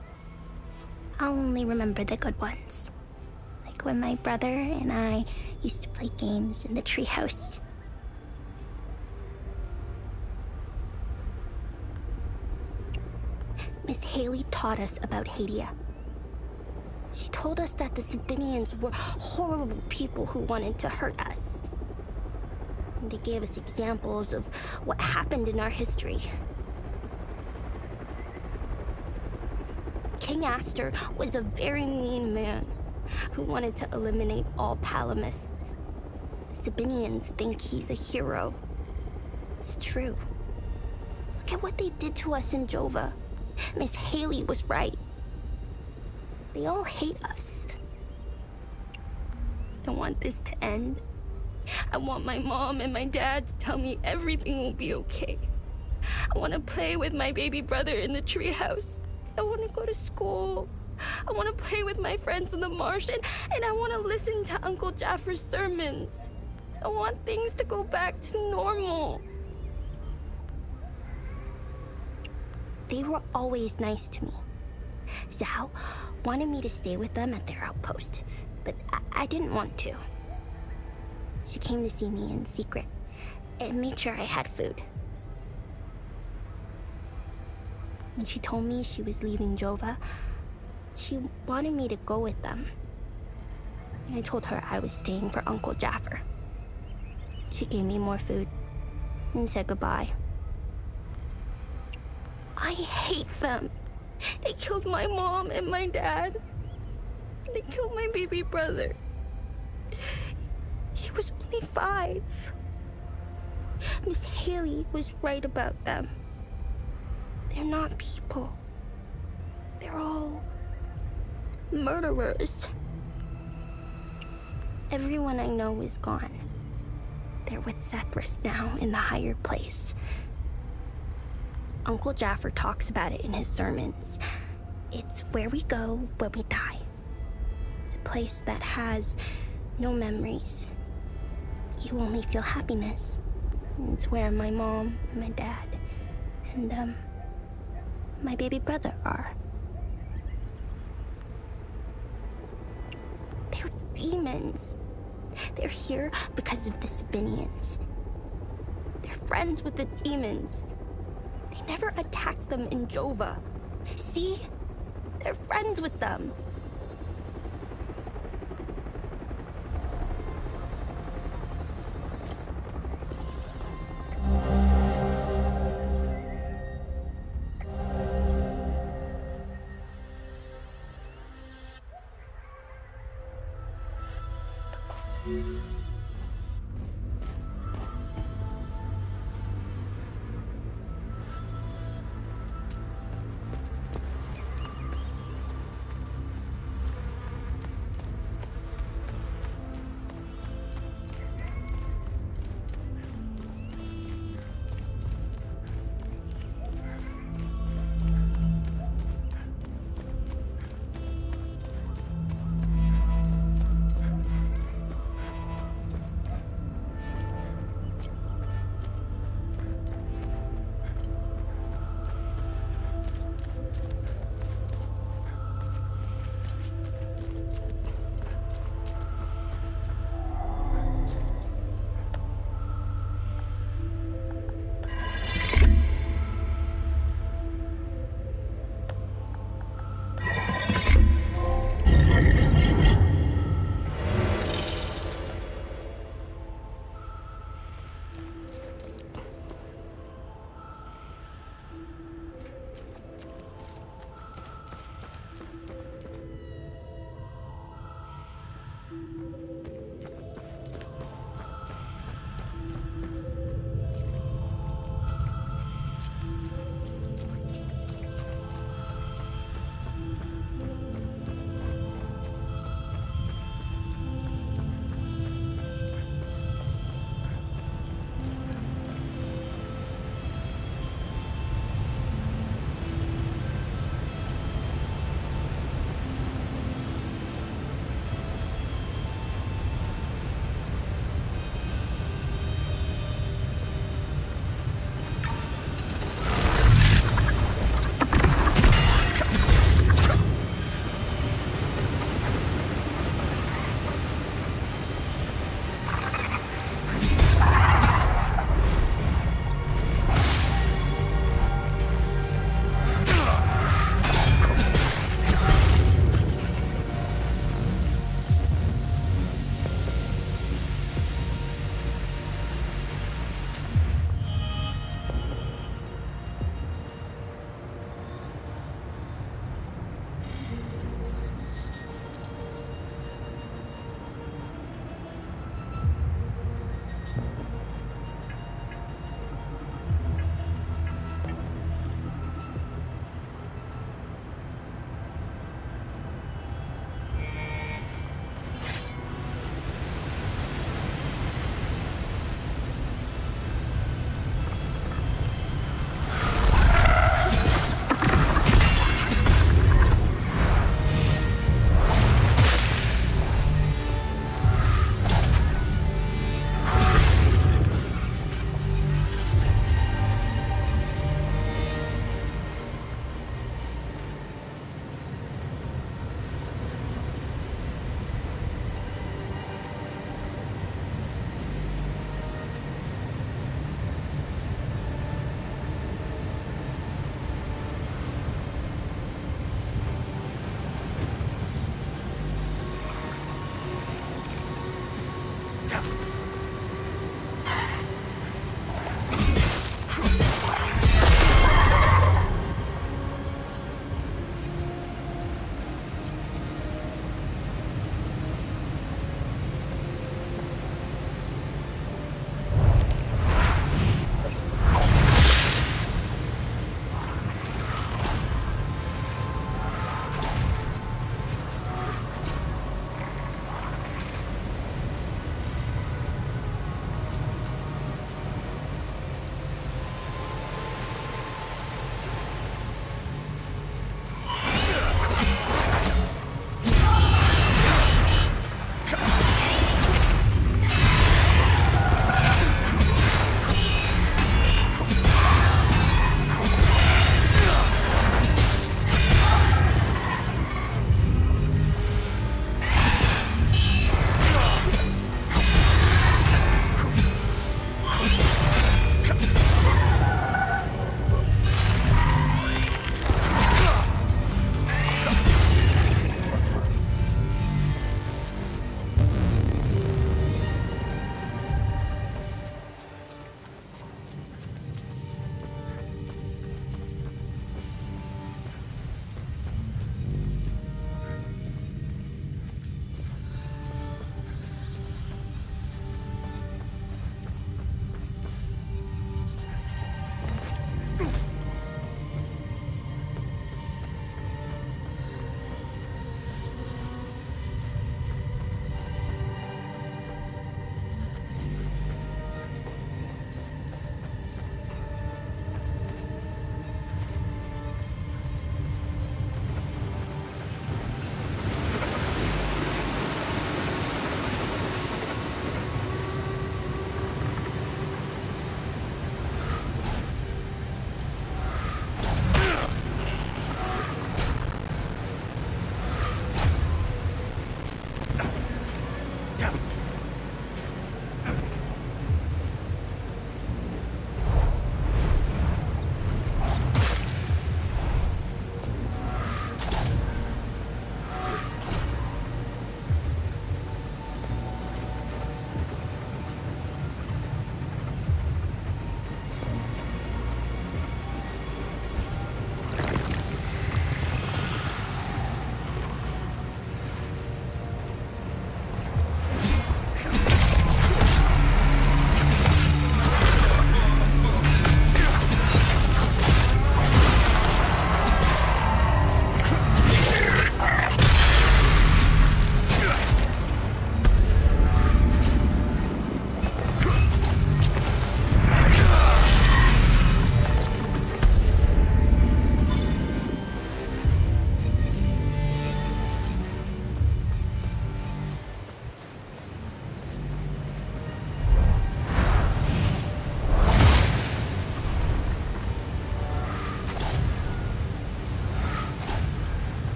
I'll only remember the good ones. Like when my brother and I used to play games in the treehouse. Miss Haley taught us about Hadia. She told us that the Sabinians were horrible people who wanted to hurt us. And they gave us examples of what happened in our history. King Aster was a very mean man who wanted to eliminate all Palamists. Sabinians think he's a hero. It's true. Look at what they did to us in Jova. Miss Haley was right. They all hate us. I want this to end. I want my mom and my dad to tell me everything will be okay. I want to play with my baby brother in the treehouse. I want to go to school. I want to play with my friends in the marsh, and I want to listen to Uncle Jaffer's sermons. I want things to go back to normal. They were always nice to me. Zhao wanted me to stay with them at their outpost, but I didn't want to. She came to see me in secret and made sure I had food. When she told me she was leaving Jova, she wanted me to go with them. I told her I was staying for Uncle Jaffer. She gave me more food and said goodbye. I hate them. They killed my mom and my dad. They killed my baby brother. He was only 5. Miss Haley was right about them. They're not people. They're all murderers. Everyone I know is gone. They're with Sethris now in the higher place. Uncle Jaffer talks about it in his sermons. It's where we go when we die. It's a place that has no memories. You only feel happiness. It's where my mom, my dad, and my baby brother are. They're demons. They're here because of the Sabinians. They're friends with the demons. They never attacked them in Jova. See? They're friends with them.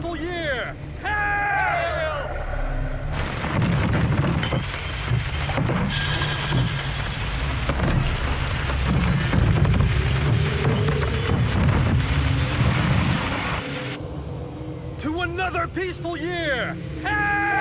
peaceful year! Hail! To another peaceful year! Hail!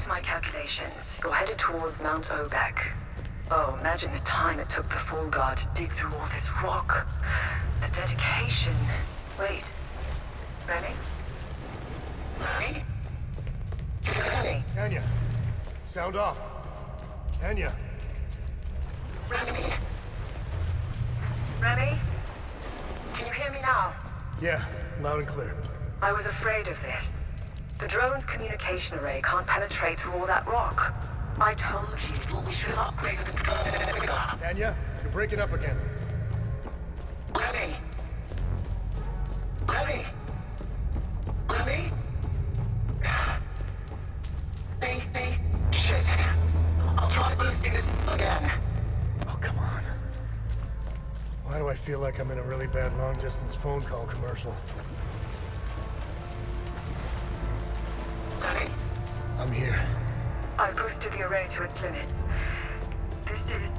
to my calculations, you're headed towards Mount Obek. Oh, imagine the time it took the Fall Guard to dig through all this rock. The dedication. Wait. Remi? Remi? Remi? Kenya, sound off. Kenya. Remi? Remi? Can you hear me now? Yeah, loud and clear. I was afraid of this. The drone's communication array can't penetrate through all that rock. I told you we should upgrade the drone. Kenya, you're breaking up again. Remi? Remi? Remi? Shit. I'll try boosting this again. Oh, come on. Why do I feel like I'm in a really bad long-distance phone call commercial? Remi? I'm here. I've boosted the array to its limits. This is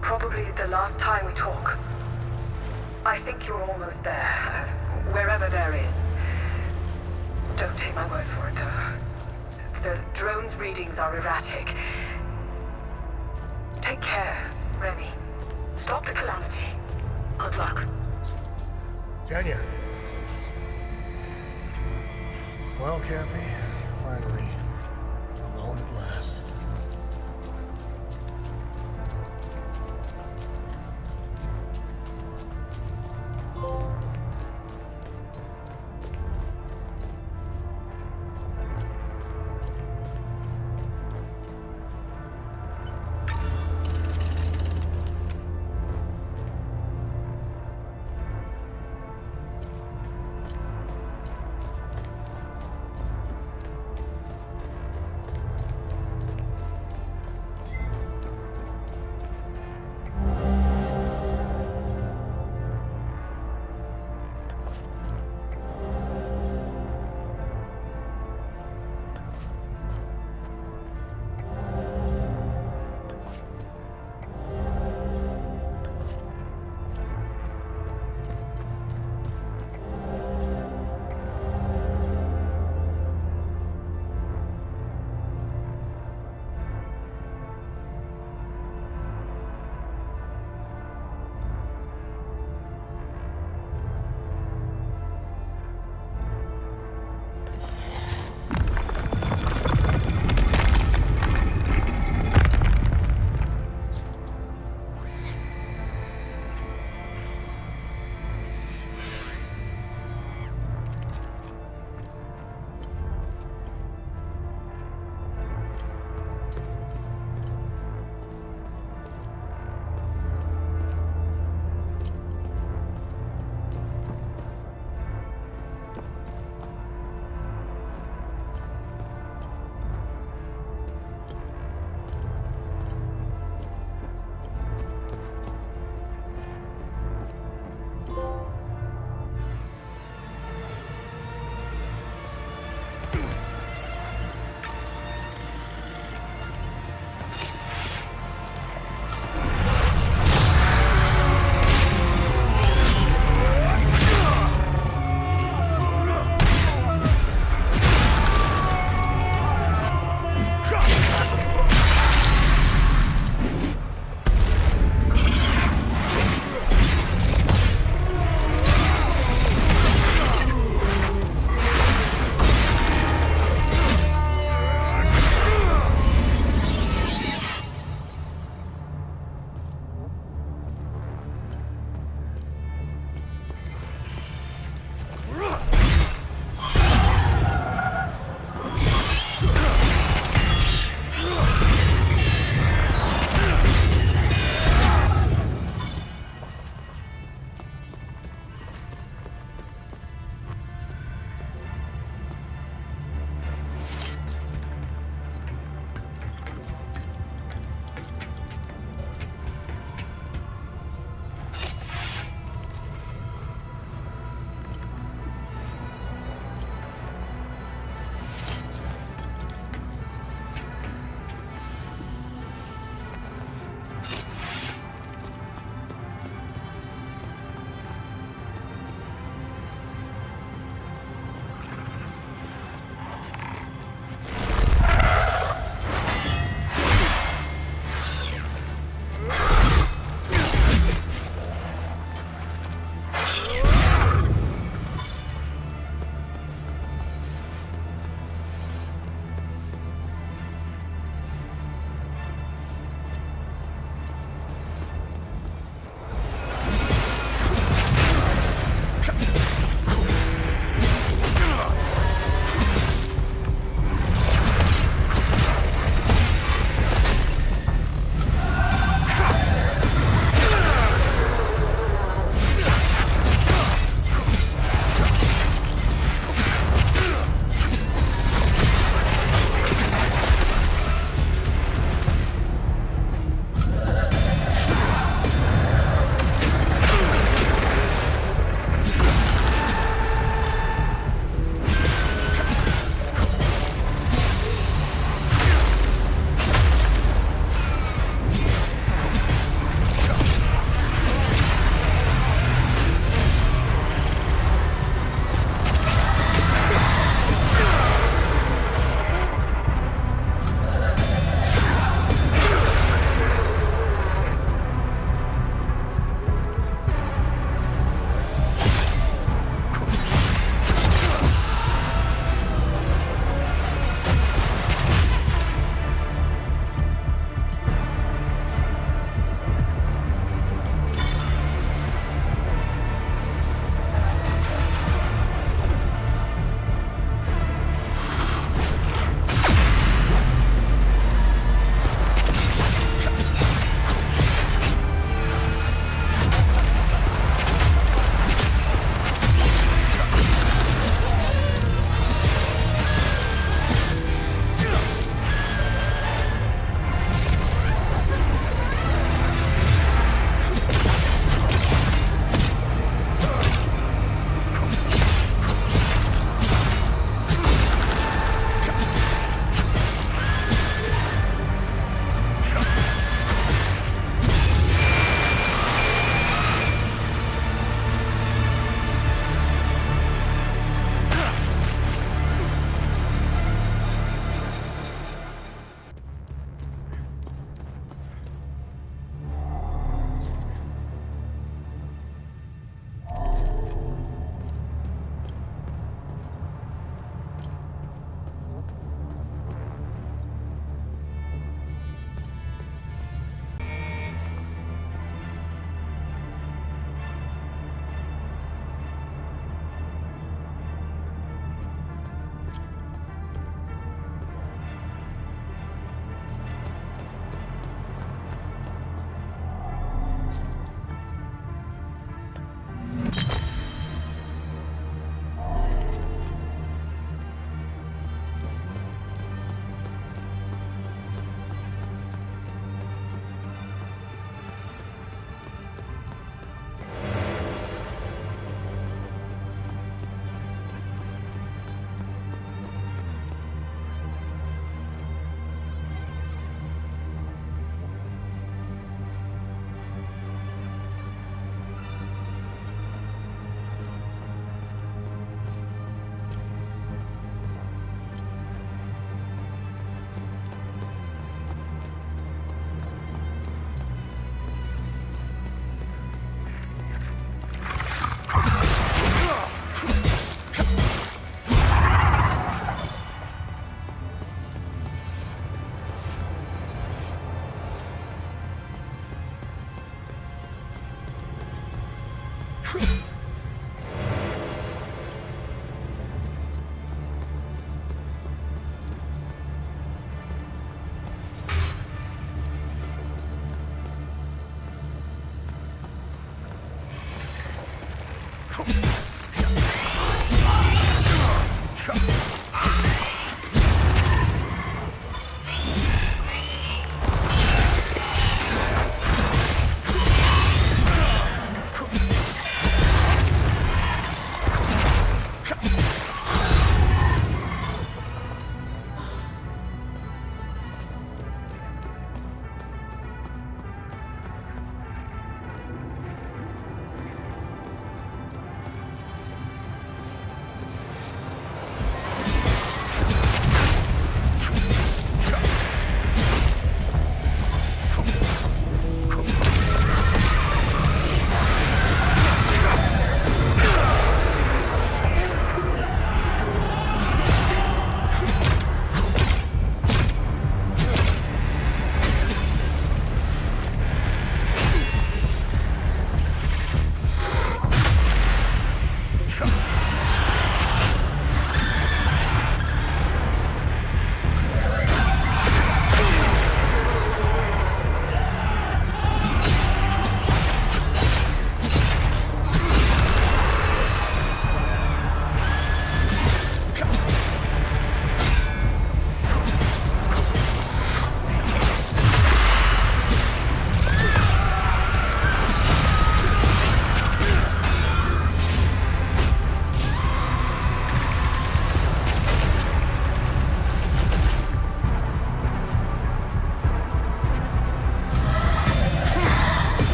probably the last time we talk. I think you're almost there, wherever there is. Don't take my word for it, though. The drone's readings are erratic. Take care, Remi. Stop the calamity. Good luck. Kenya. Well, Cappy, finally. Alone at last.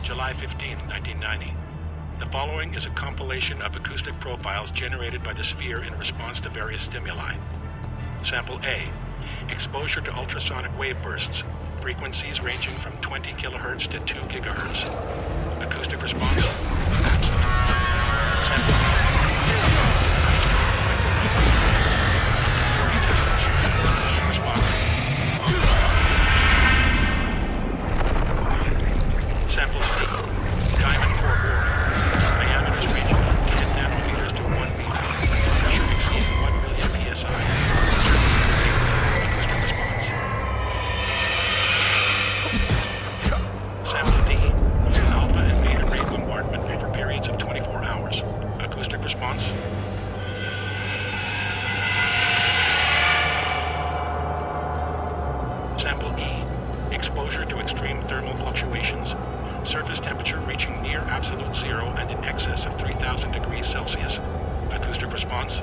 July 15, 1990. The following is a compilation of acoustic profiles generated by the sphere in response to various stimuli. Sample A. Exposure to ultrasonic wave bursts, frequencies ranging from 20 kilohertz to 2 gigahertz. Acoustic response, absent. Sample B. Sample C. Diamond core boring. Diameters ranging from 10 nanometers to 1 meter. Pressure exceeding 1 million psi. Acoustic response. Sample D. Alpha and beta ray bombardment over periods of 24 hours. Acoustic response. Sample E. Exposure to extreme thermal fluctuations. Surface temperature reaching near absolute zero and in excess of 3,000 degrees Celsius. Acoustic response.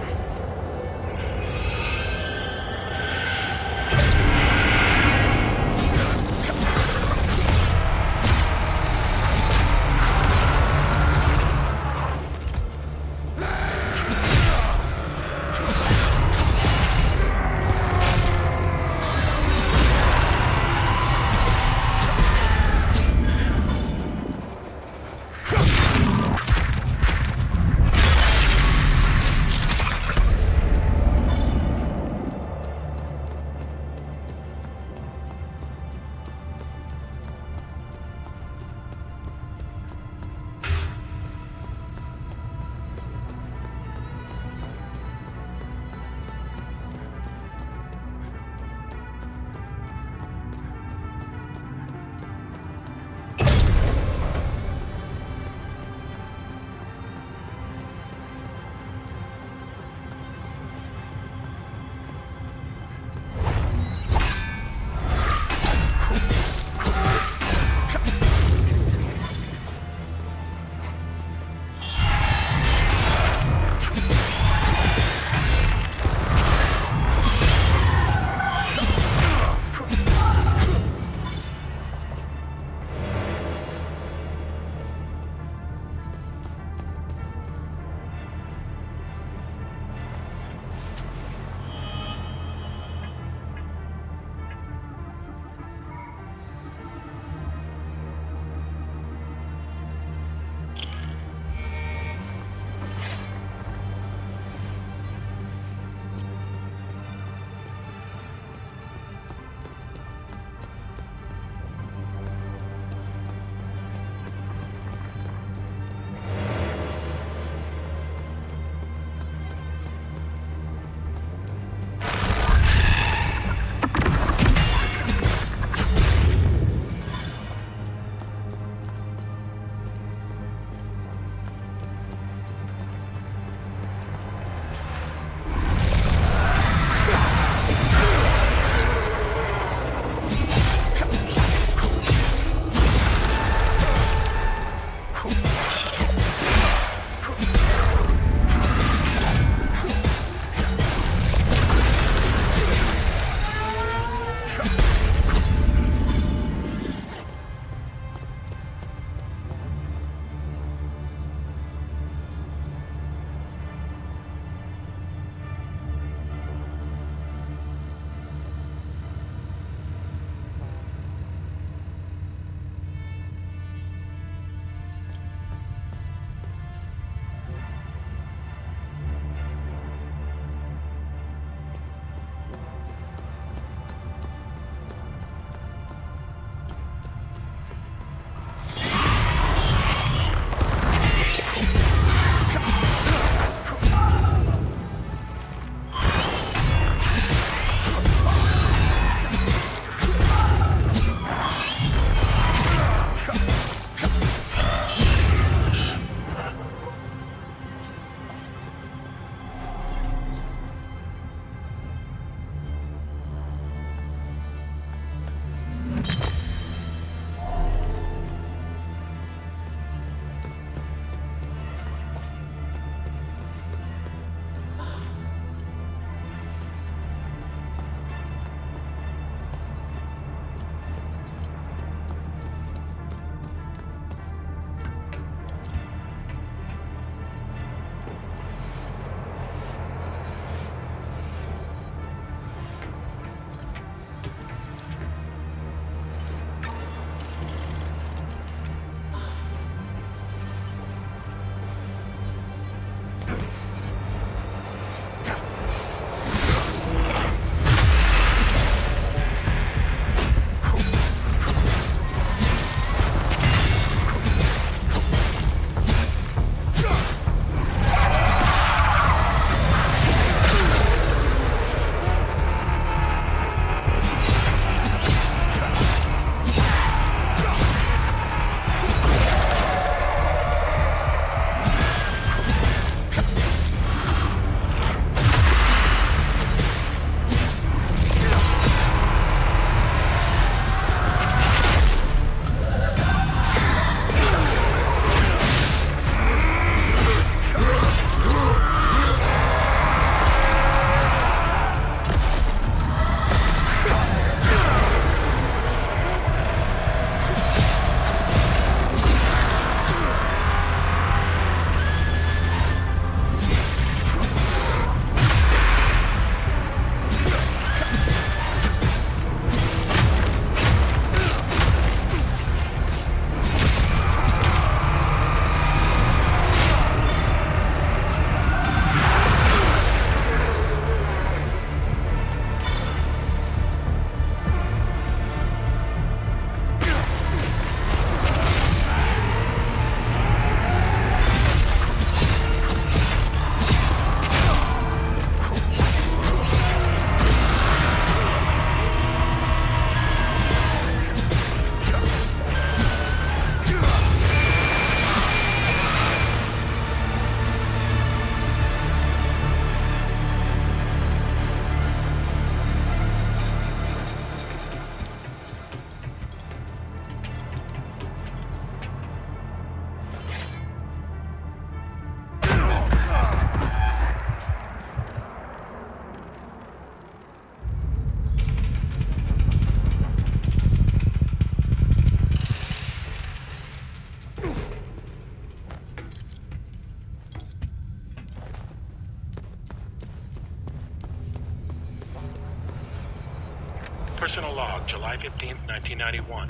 Personal log, July 15th, 1991.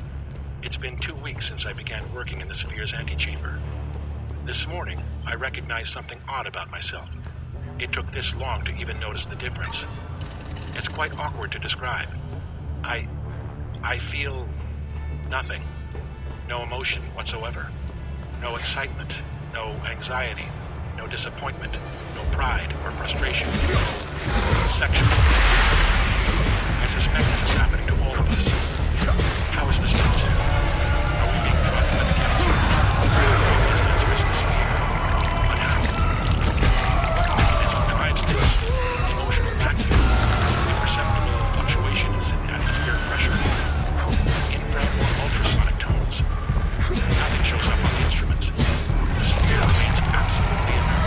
It's been 2 weeks since I began working in the Sphere's antechamber. This morning, I recognized something odd about myself. It took this long to even notice the difference. It's quite awkward to describe. I feel nothing. No emotion whatsoever. No excitement, no anxiety, no disappointment, no pride or frustration, no section. I suspect this is happening to all of us. How is this possible? Are we being drugged by the chemistry? But how? What mechanism drives this? Emotional vacuum, imperceptible fluctuations in atmospheric pressure, infrared or ultrasonic tones. Nothing shows up on the instruments. The sphere remains absolutely inert.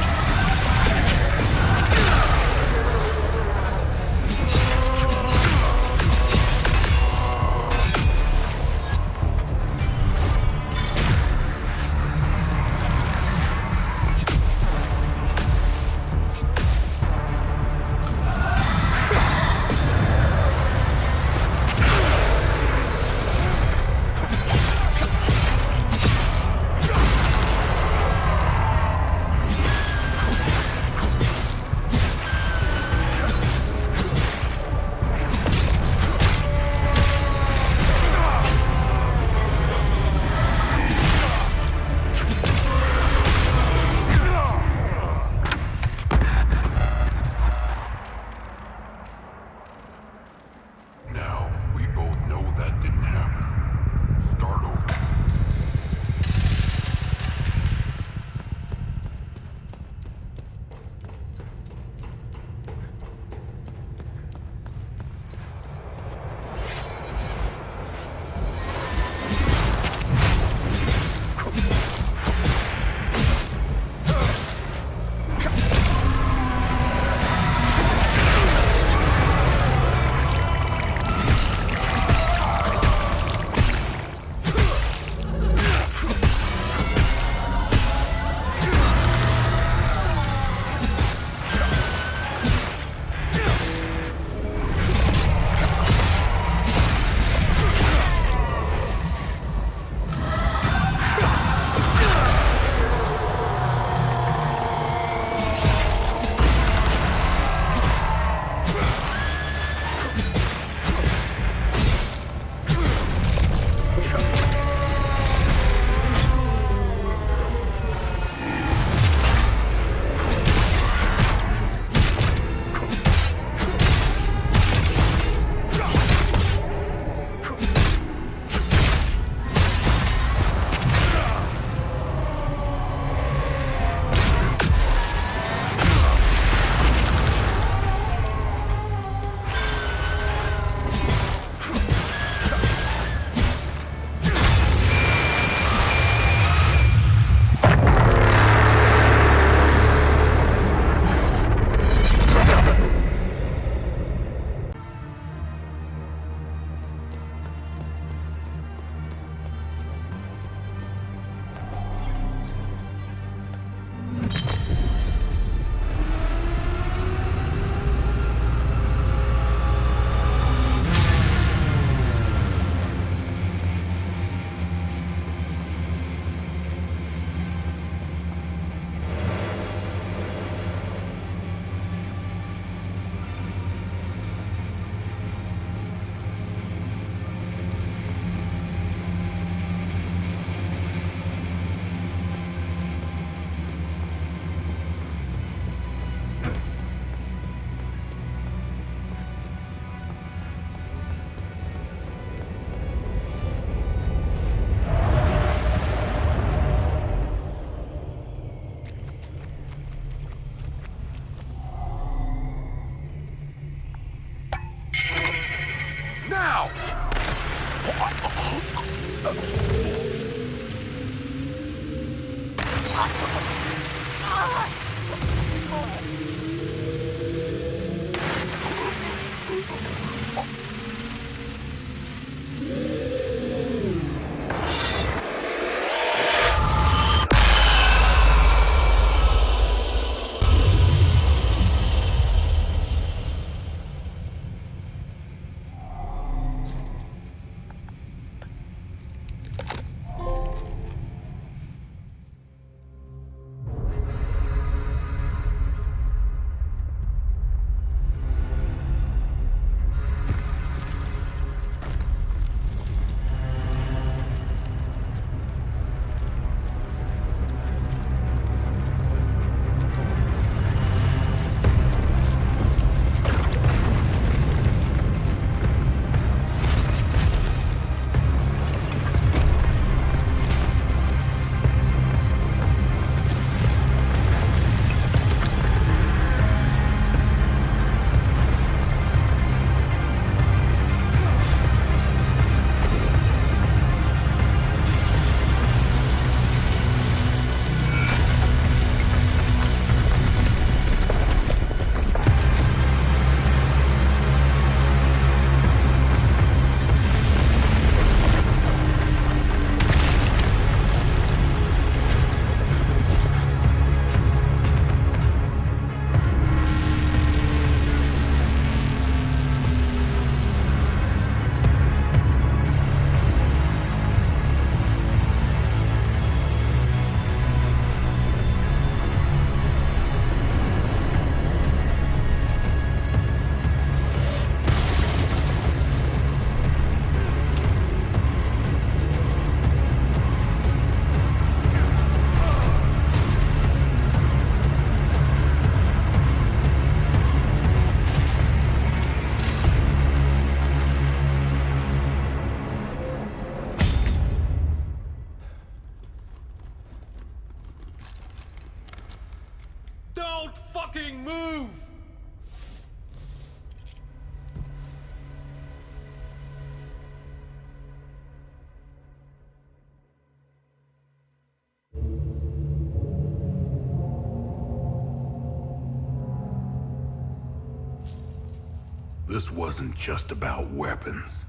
This wasn't just about weapons.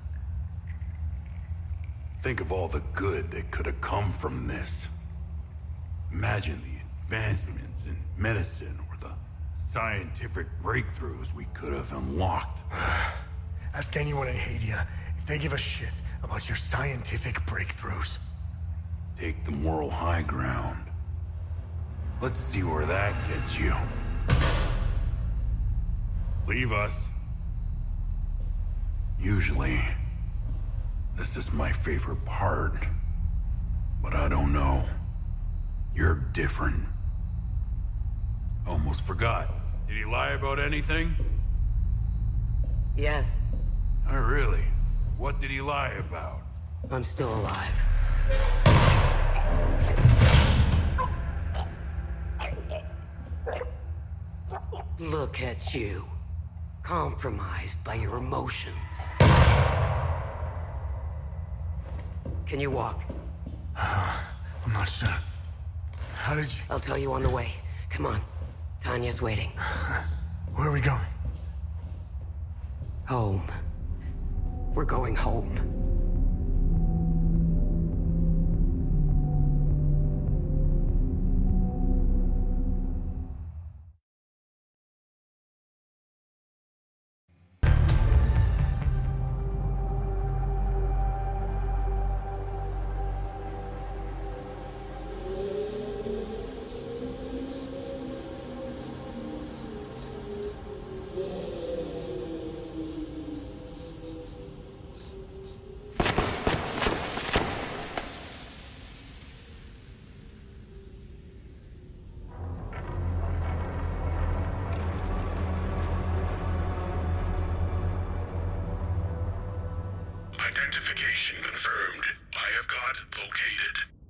Think of all the good that could have come from this. Imagine the advancements in medicine or the scientific breakthroughs we could have unlocked. Ask anyone in Hadia if they give a shit about your scientific breakthroughs. Take the moral high ground. Let's see where that gets you. Leave us. Usually, this is my favorite part. But I don't know. You're different. Almost forgot. Did he lie about anything? Yes, Oh, really? What did he lie about? I'm still alive. Look at you. Compromised by your emotions. Can you walk? I'm not sure. How did you... I'll tell you on the way. Come on. Tanya's waiting. Where are we going? Home. We're going home. Identification confirmed. I have got located.